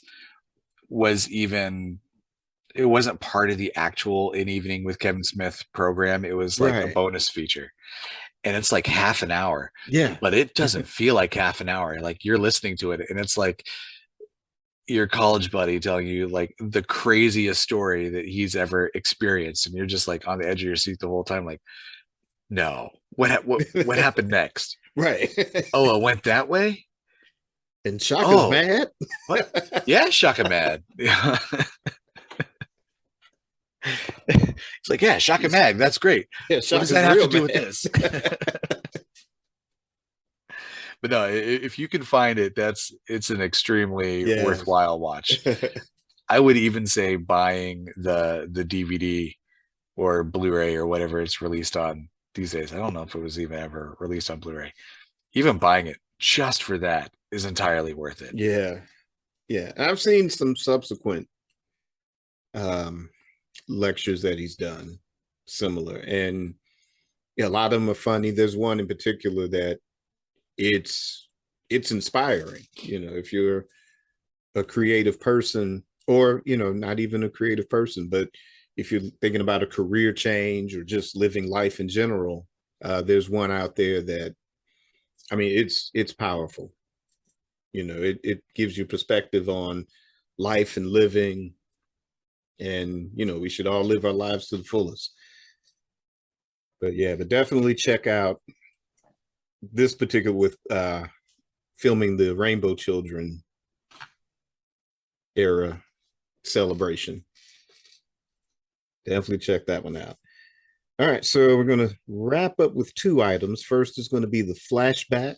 it wasn't part of the actual An Evening with Kevin Smith program. It was like a
Right.
bonus feature, and it's like half an hour.
Yeah.
But it doesn't feel like half an hour. Like you're listening to it, and it's like your college buddy telling you like the craziest story that he's ever experienced, and you're just like on the edge of your seat the whole time, like, no, what happened next?
Right.
Oh, it went that way.
And Shaka's
Oh,
mad.
what? Yeah, Shaka mad. Yeah. It's like, yeah, Shaka mad. That's great.
Yeah,
What does
Shaka's
that have to
real
do
mad.
with this? But no, if you can find it, it's an extremely worthwhile watch. I would even say buying the DVD or Blu-ray or whatever it's released on these days. I don't know if it was even ever released on Blu-ray. Even buying it just for that is entirely worth it.
Yeah. Yeah. I've seen some subsequent um lectures that he's done similar, and yeah, a lot of them are funny. There's one in particular that it's inspiring, if you're a creative person, or not even a creative person, but if you're thinking about a career change or just living life in general. There's one out there that, I mean, it's powerful. It gives you perspective on life and living, and we should all live our lives to the fullest. But yeah, but definitely check out this particular with filming the Rainbow Children era celebration. Definitely check that one out. All right, so we're going to wrap up with two items. First is going to be the Flashback,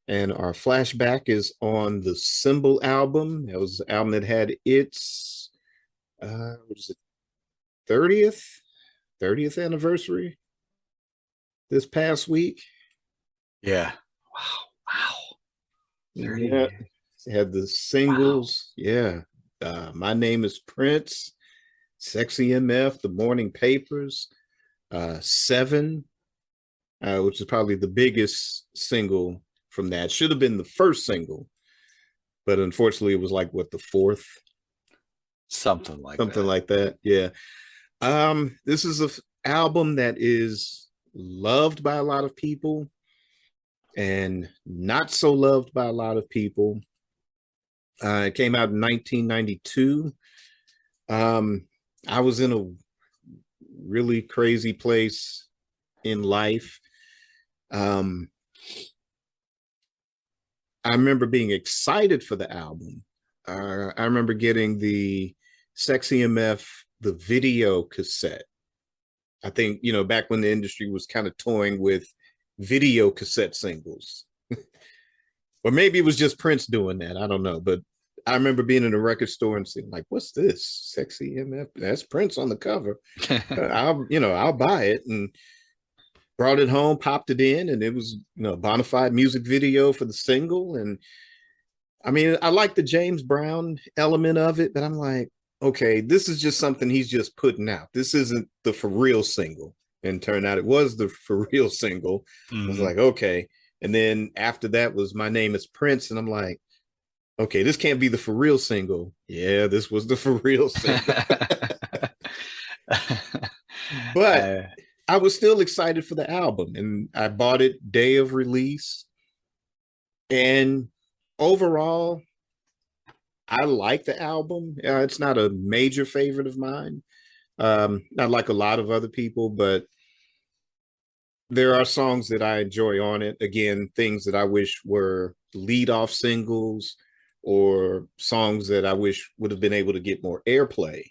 and our Flashback is on the Symbol album. That was the album that had its what is it, 30th anniversary. this past week.
Yeah. Wow. 30
Yeah,
years.
had the singles. Wow. Yeah. My Name is Prince, Sexy MF, The Morning Papers, Seven, which is probably the biggest single from that. Should have been the first single, but unfortunately it was like what, the fourth?
Something like
that. Yeah. This is an album that is loved by a lot of people and not so loved by a lot of people. It came out in 1992. I was in a really crazy place in life. I remember being excited for the album. I remember getting the Sexy MF, the video cassette. I think, back when the industry was kind of toying with video cassette singles. Or maybe it was just Prince doing that. I don't know. But I remember being in a record store and saying, like, what's this? Sexy MF? That's Prince on the cover. I'll buy it. And brought it home, popped it in, and it was, a bona fide music video for the single. And I mean, I like the James Brown element of it, but I'm like, okay, this is just something he's just putting out. This isn't the for real single. And turned out it was the for real single. I was like, okay. And then after that was My Name is Prince. And I'm like, okay, this can't be the for real single. Yeah, this was the for real single. But I was still excited for the album, and I bought it day of release. And overall, I like the album. It's not a major favorite of mine. Not like a lot of other people, but there are songs that I enjoy on it. Again, things that I wish were lead-off singles or songs that I wish would have been able to get more airplay.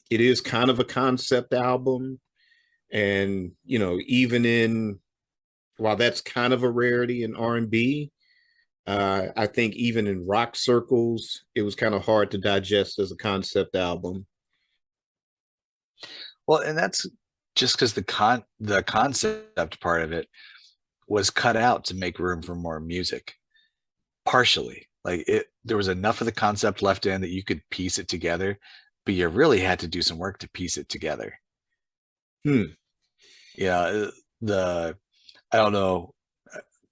It is kind of a concept album. And, even while that's kind of a rarity in R&B, I think even in rock circles, it was kind of hard to digest as a concept album.
Well, and that's just because the concept part of it was cut out to make room for more music. Partially, there was enough of the concept left in that you could piece it together, but you really had to do some work to piece it together. Yeah, I don't know,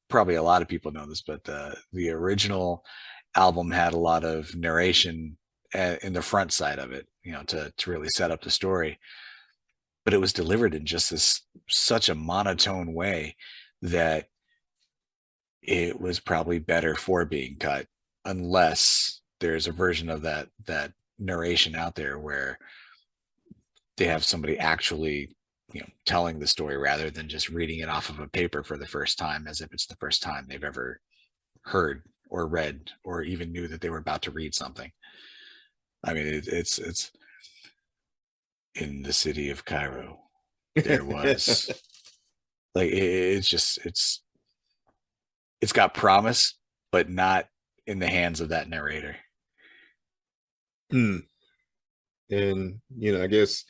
probably a lot of people know this, but the original album had a lot of narration in the front side of it, to really set up the story. But it was delivered in just such a monotone way that it was probably better for being cut, unless there's a version of that narration out there where they have somebody actually, telling the story rather than just reading it off of a paper for the first time, as if it's the first time they've ever heard or read or even knew that they were about to read something. I mean, it's in the city of Cairo, there was it's got promise, but not in the hands of that narrator.
And, I guess,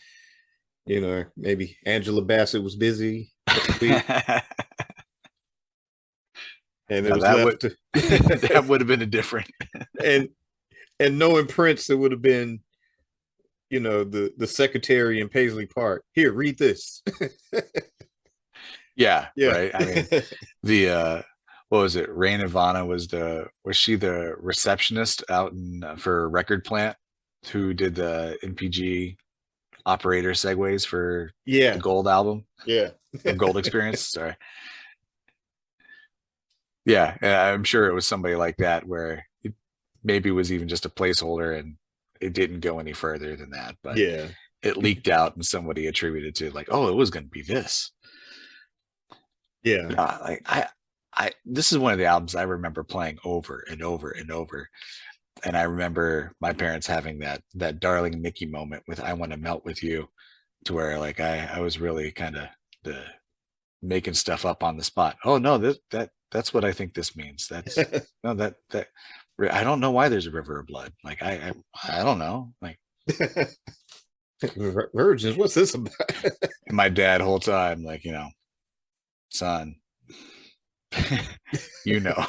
maybe Angela Bassett was busy. And it was
that would have been a different.
and knowing Prince, it would have been, the secretary in Paisley Park. Here, read this.
Yeah. Right. I mean, what was it? Raine was she the receptionist out for Record Plant, who did the NPG operator segues for the Gold album?
Yeah.
Gold Experience. Sorry. Yeah. I'm sure it was somebody like that where it maybe was even just a placeholder and it didn't go any further than that, but it leaked out and somebody attributed to it it was going to be this. This is one of the albums I remember playing over and over and over. And I remember my parents having that Darling Nikki moment with I Want to Melt With You, to where I was really kind of making stuff up on the spot. Oh no, that's what I think this means. That's no, that I don't know why there's a river of blood. I don't know.
Virgins, what's this about?
And my dad whole time, like, son, you know.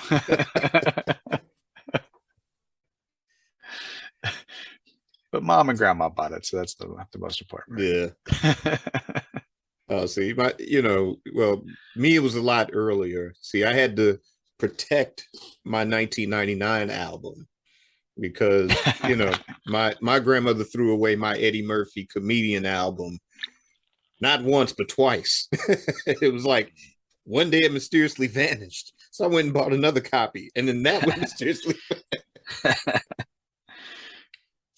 But mom and grandma bought it, so that's the most important.
Yeah. See, well, me, it was a lot earlier. See, I had to protect my 1999 album because, my grandmother threw away my Eddie Murphy comedian album, not once, but twice. It was like one day it mysteriously vanished. So I went and bought another copy, and then that went mysteriously.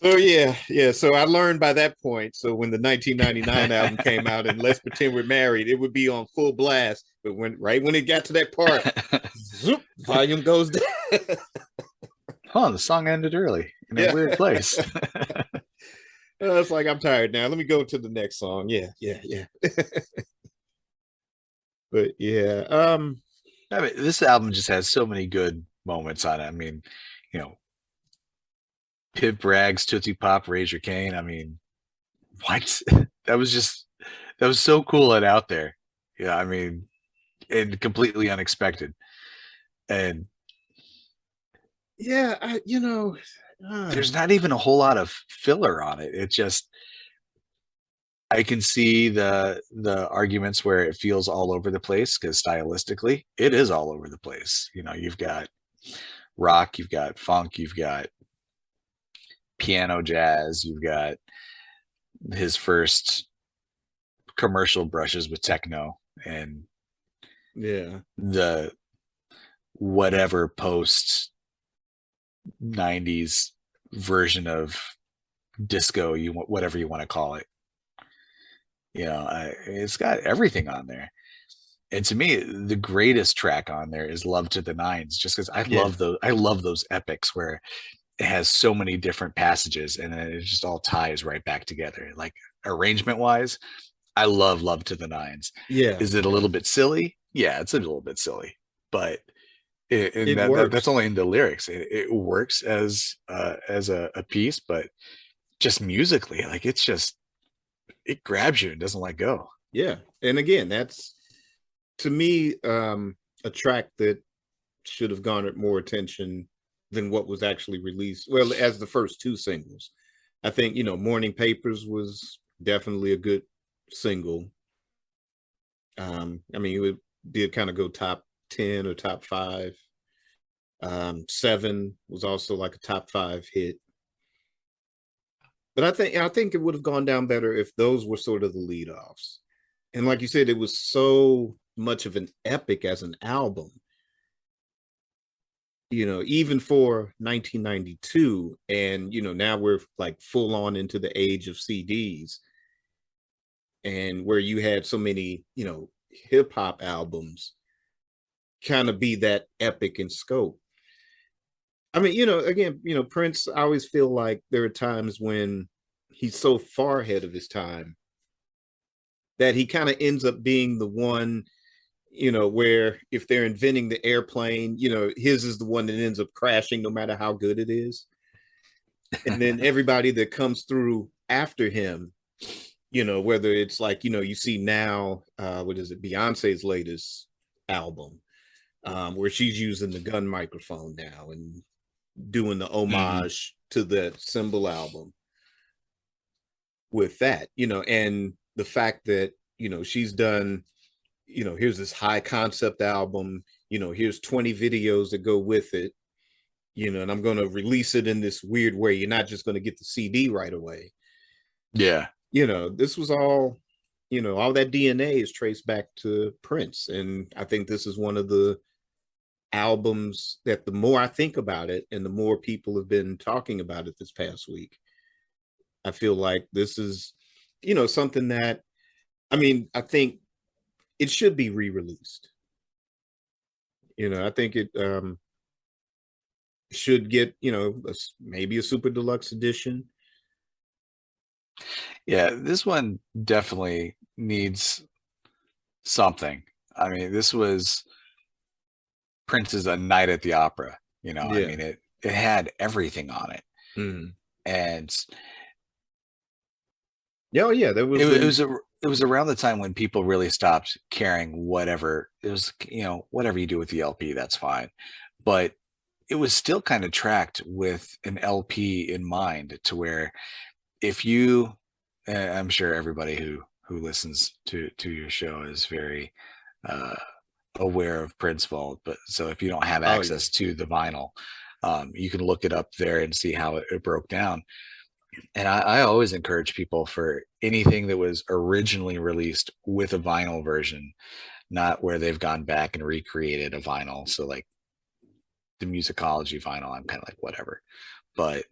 So yeah. So I learned by that point. So when the 1999 album came out and Let's Pretend We're Married, it would be on full blast. But right when it got to that part, zoop, volume goes down.
Oh, the song ended early in a weird place.
It's like, I'm tired now. Let me go to the next song. Yeah. But yeah,
I mean, this album just has so many good moments on it. I mean, Pip Rags, Tootsie Pop, Raise Your Cane. I mean, what? That was so cool and out there. Yeah, I mean, and completely unexpected. And
yeah,
there's not even a whole lot of filler on it. It just, I can see the arguments where it feels all over the place because stylistically it is all over the place. You've got rock, you've got funk, you've got piano jazz, you've got his first commercial brushes with techno, and the whatever post 90s version of disco, whatever you want to call it. It's got everything on there. And to me, the greatest track on there is Love to the Nines, just because I love those epics where it has so many different passages and then it just all ties right back together. Like arrangement wise, I love Love to the Nines.
Yeah.
Is it a little bit silly? Yeah, it's a little bit silly, but
it works.
That's only in the lyrics. It works as a piece, but just musically, like it grabs you and doesn't let go.
Yeah. And again, that's, to me, a track that should have garnered more attention than what was actually released. Well, as the first two singles, I think, Morning Papers was definitely a good single. I mean, it did kind of go top 10 or top 5. 7 was also like a top 5 hit. But I think it would have gone down better if those were sort of the lead offs. And like you said, it was so much of an epic as an album. Even for 1992, and now we're like full on into the age of CDs, and where you had so many hip hop albums kind of be that epic in scope. I mean, again, Prince, I always feel like there are times when he's so far ahead of his time that he kind of ends up being the one, where if they're inventing the airplane, his is the one that ends up crashing no matter how good it is. And then everybody that comes through after him, whether it's like, you see now, what is it, Beyonce's latest album, where she's using the gun microphone now and doing the homage to that Symbol album with that, and the fact that, she's done, here's this high concept album, here's 20 videos that go with it, and I'm going to release it in this weird way. You're not just going to get the CD right away.
Yeah.
This was all, all that DNA is traced back to Prince. And I think this is one of the albums that the more I think about it and the more people have been talking about it this past week, I feel like this is, something that, I mean, I think it should be re-released. I think it should get, maybe a super deluxe edition.
Yeah, this one definitely needs something. I mean, this was Prince's A Night at the Opera. I mean, it had everything on it. And
Yeah, oh, yeah, there was
It was around the time when people really stopped caring whatever it was, whatever you do with the LP, that's fine. But it was still kind of tracked with an LP in mind, to where if you, I'm sure everybody who listens to your show is very uh, aware of Prince Vault, but so if you don't have
oh yeah.
access to the vinyl, you can look it up there and see how it broke down. And I always encourage people, for anything that was originally released with a vinyl version, not where they've gone back and recreated a vinyl. So like the musicology vinyl, I'm kind of like whatever. But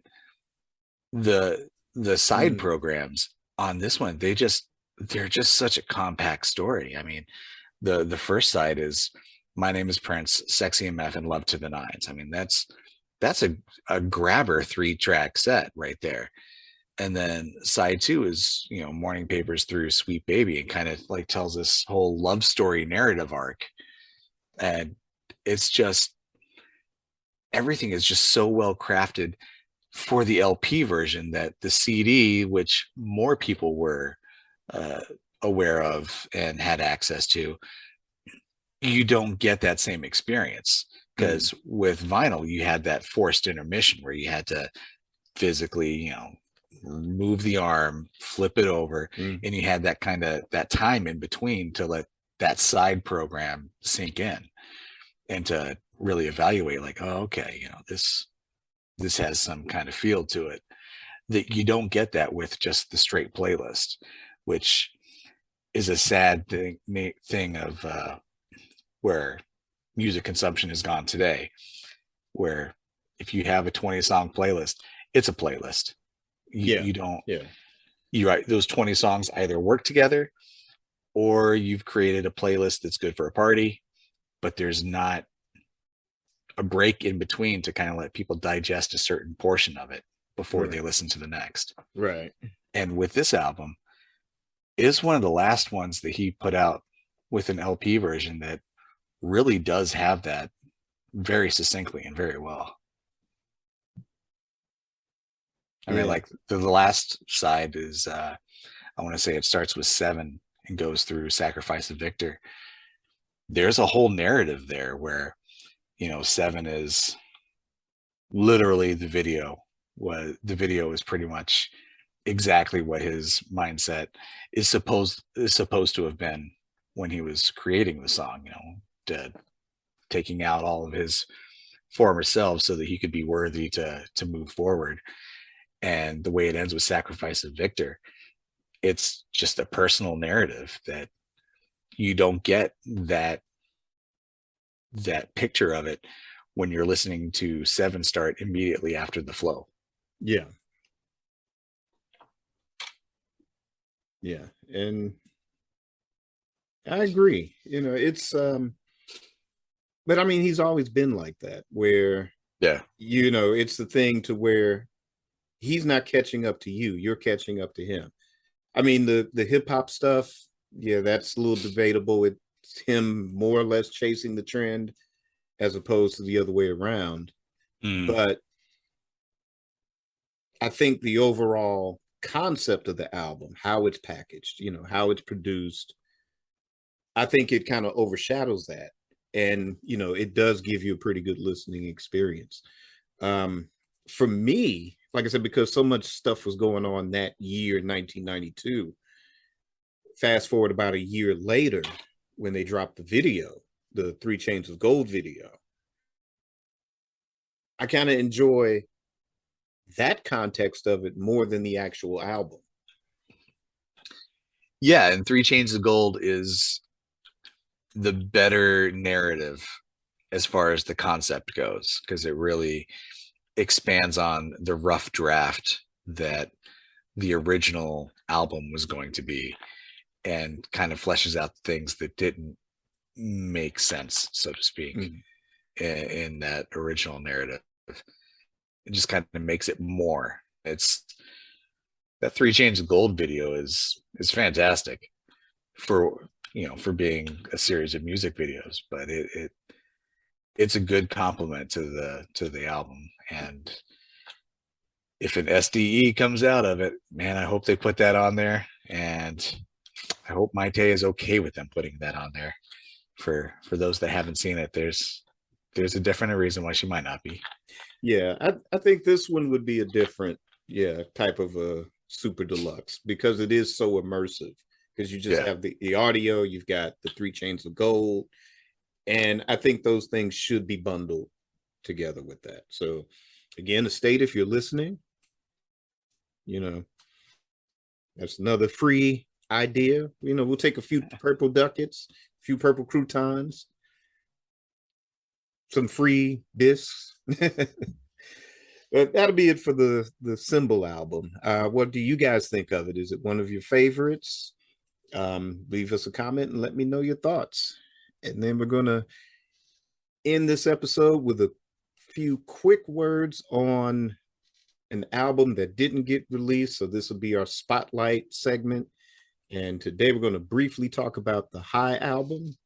the side
Mm,
programs on this one, they're just such a compact story. I mean, the first side is My Name is Prince, Sexy MF, and Love to the Nines. I mean, that's a grabber 3-track set right there. And then side two is, Morning Papers through Sweet Baby, and kind of like tells this whole love story narrative arc. And it's just, everything is just so well crafted for the LP version, that the CD, which more people were uh, aware of and had access to, you don't get that same experience.
mm,
Because with vinyl, you had that forced intermission where you had to physically, move the arm, flip it over,
mm.
and you had that kind of that time in between to let that side program sink in, and to really evaluate, like, oh, okay, this has some kind of feel to it, that you don't get that with just the straight playlist, which is a sad thing of where music consumption has gone today, where if you have a 20-song playlist, it's a playlist.
Yeah,
You don't,
yeah,
you write those 20 songs either work together, or you've created a playlist that's good for a party, but there's not a break in between to kind of let people digest a certain portion of it before they
right,
listen to the next.
right.
And with this album, it is one of the last ones that he put out with an LP version that really does have that very succinctly and very well. I mean,
Yeah,
like the last side is, I want to say it starts with 7 and goes through Sacrifice of Victor. There's a whole narrative there where, 7 is literally the video. Was the video is pretty much exactly what his mindset is supposed to have been when he was creating the song, taking out all of his former selves so that he could be worthy to move forward. And the way it ends with Sacrifice of Victor, it's just a personal narrative that you don't get that picture of it when you're listening to 7 start immediately after the flow.
yeah, yeah. And I agree. It's but I mean, he's always been like that, where
Yeah.
it's the thing to where he's not catching up to you, you're catching up to him. I mean, the hip hop stuff, yeah, that's a little debatable. It's him more or less chasing the trend as opposed to the other way around.
Mm.
But I think the overall concept of the album, how it's packaged, how it's produced, I think it kind of overshadows that. And, it does give you a pretty good listening experience. Um, for me, like I said, because so much stuff was going on that year, 1992, fast forward about a year later when they dropped the video, the Three Chains of Gold video, I kind of enjoy that context of it more than the actual album.
Yeah, and Three Chains of Gold is the better narrative as far as the concept goes, because it really expands on the rough draft that the original album was going to be, and kind of fleshes out things that didn't make sense, so to speak,
Mm.
in that original narrative. It just kind of makes it more. It's that Three Chains of Gold video is fantastic for for being a series of music videos, but it's a good compliment to the album. And if an SDE comes out of it, man, I hope they put that on there, and I hope Maite is okay with them putting that on there. For those that haven't seen it, there's a different reason why she might not be.
Yeah, I think this one would be a different, type of a super deluxe because it is so immersive. Because you just
Yeah.
have the audio, you've got the 3 Chains of Gold, and I think those things should be bundled together with that. So, again, the state, if you're listening, that's another free idea. We'll take a few purple ducats, a few purple croutons, some free discs. But that'll be it for the Symbol album. What do you guys think of it? Is it one of your favorites? Leave us a comment and let me know your thoughts. And then we're gonna end this episode with a few quick words on an album that didn't get released. So this will be our spotlight segment. And today we're going to briefly talk about the High album.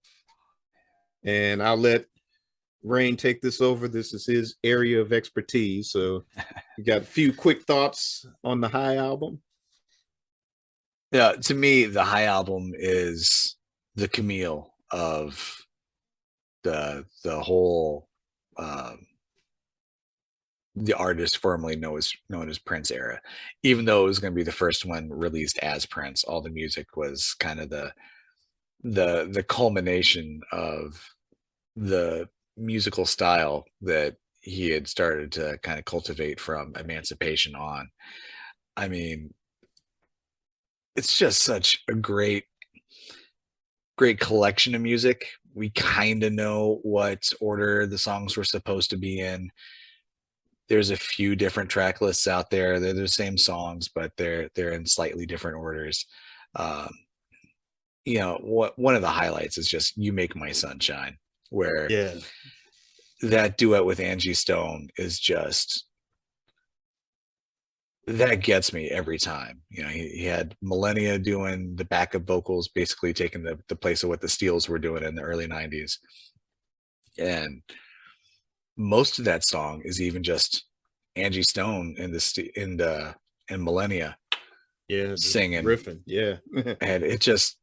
And I'll let Raine take this over. This is his area of expertise. So we got a few quick thoughts on the High album.
Yeah, to me, the High album is the Camille of the whole the artist formerly known as Prince era. Even though it was going to be the first one released as Prince, all the music was kind of the culmination of the musical style that he had started to kind of cultivate from Emancipation on. I mean, it's just such a great collection of music. We kind of know what order the songs were supposed to be in. There's a few different track lists out there. They're the same songs, but they're in slightly different orders. One of the highlights is just "You Make My Sunshine," where that duet with Angie Stone is just, that gets me every time. He had Millennia doing the backup vocals, basically taking the place of what the Steels were doing in the early 90s. And most of that song is even just Angie Stone in Millennia singing,
riffing.
And it just,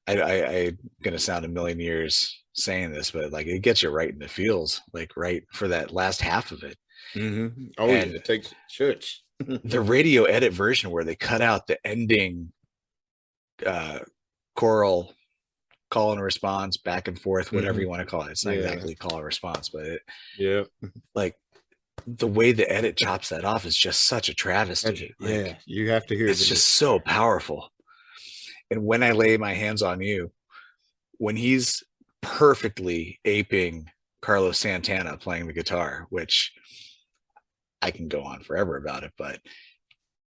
I'm gonna sound a million years saying this, but like, it gets you right in the feels, like right for that last half of it.
Mm-hmm. Oh, and it takes church.
The radio edit version where they cut out the ending choral call and response, back and forth, whatever you want to call it. It's not exactly call and response, but like the way the edit chops that off is just such a travesty.
Like, you have to hear
it's just so powerful. And When I Lay My Hands on You, when he's perfectly aping Carlos Santana playing the guitar, which I can go on forever about it, but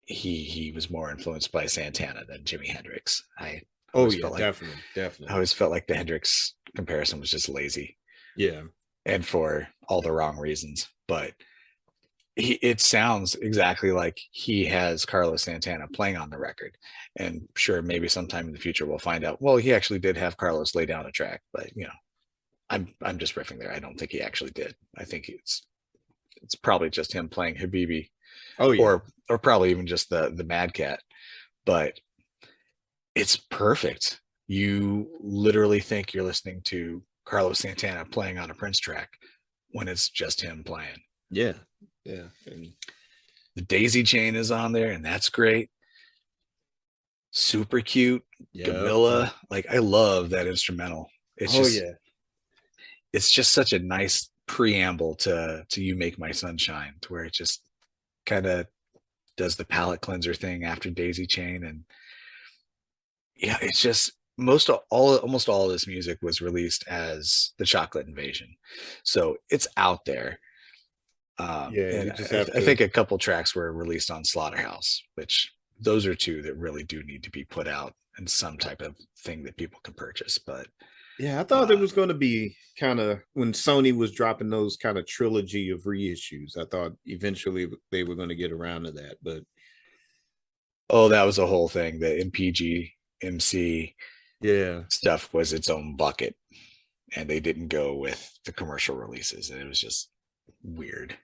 he was more influenced by Santana than Jimi Hendrix.
Definitely.
I always felt like the Hendrix comparison was just lazy.
Yeah.
And for all the wrong reasons. But it sounds exactly like he has Carlos Santana playing on the record. And sure, maybe sometime in the future we'll find out, well, he actually did have Carlos lay down a track, but I'm just riffing there. I don't think he actually did. I think it's probably just him playing Habibi. Or probably even just the Mad Cat. But it's perfect. You literally think you're listening to Carlos Santana playing on a Prince track when it's just him playing.
Yeah. And
the Daisy Chain is on there, and that's great. Super cute. Gamilla. Like, I love that instrumental. It's it's just such a nice preamble to You Make My Sunshine, to where it just kind of does the palate cleanser thing after Daisy Chain. And it's just almost all of this music was released as The Chocolate Invasion, so it's out there. I think a couple tracks were released on Slaughterhouse, which those are two that really do need to be put out in some type of thing that people can purchase. But
I thought it was going to be kind of, when Sony was dropping those kind of trilogy of reissues, I thought eventually they were going to get around to that. But
that was a whole thing. The MPG MC stuff was its own bucket, and they didn't go with the commercial releases, and it was just weird.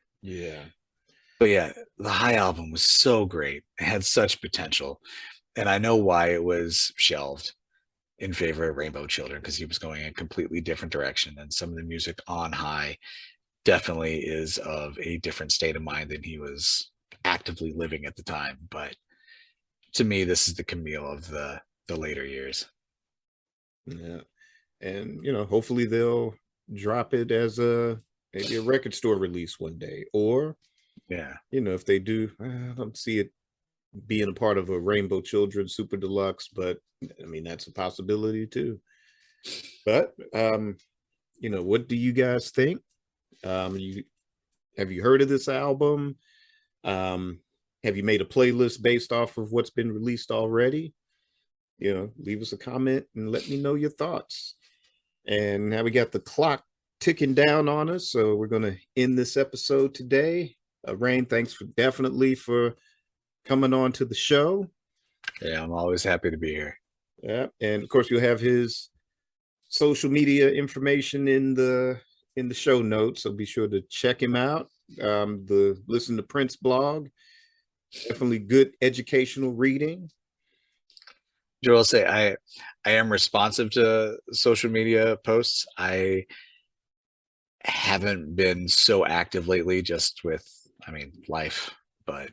But yeah, the High album was so great. It had such potential. And I know why it was shelved in favor of Rainbow Children, because he was going a completely different direction. And some of the music on High definitely is of a different state of mind than he was actively living at the time. But to me, this is the Camille of the later years.
Yeah. And hopefully they'll drop it as maybe a record store release one day. Or,
Yeah.
if they do, I don't see it being a part of a Rainbow Children Super Deluxe, but I mean that's a possibility too. But what do you guys think? You have you heard of this album? Have you made a playlist based off of what's been released already? Leave us a comment and let me know your thoughts. And now we got the clock ticking down on us, so we're going to end this episode today. Raine, thanks definitely for coming on to the show.
Yeah, I'm always happy to be here.
Yeah, and of course you'll have his social media information in the show notes, so be sure to check him out. The Listen to Prince blog, definitely good educational reading.
Joe, I'll say I am responsive to social media posts. I haven't been so active lately, just with, life, but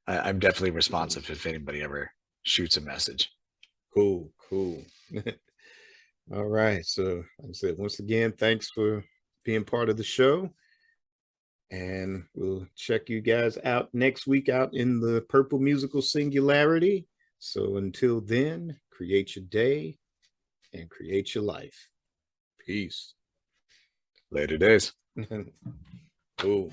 I'm definitely responsive if anybody ever shoots a message.
Cool. All right. So like I said, once again, thanks for being part of the show. And we'll check you guys out next week out in the Purple Musical Singularity. So until then, create your day and create your life. Peace.
Later days.
Cool.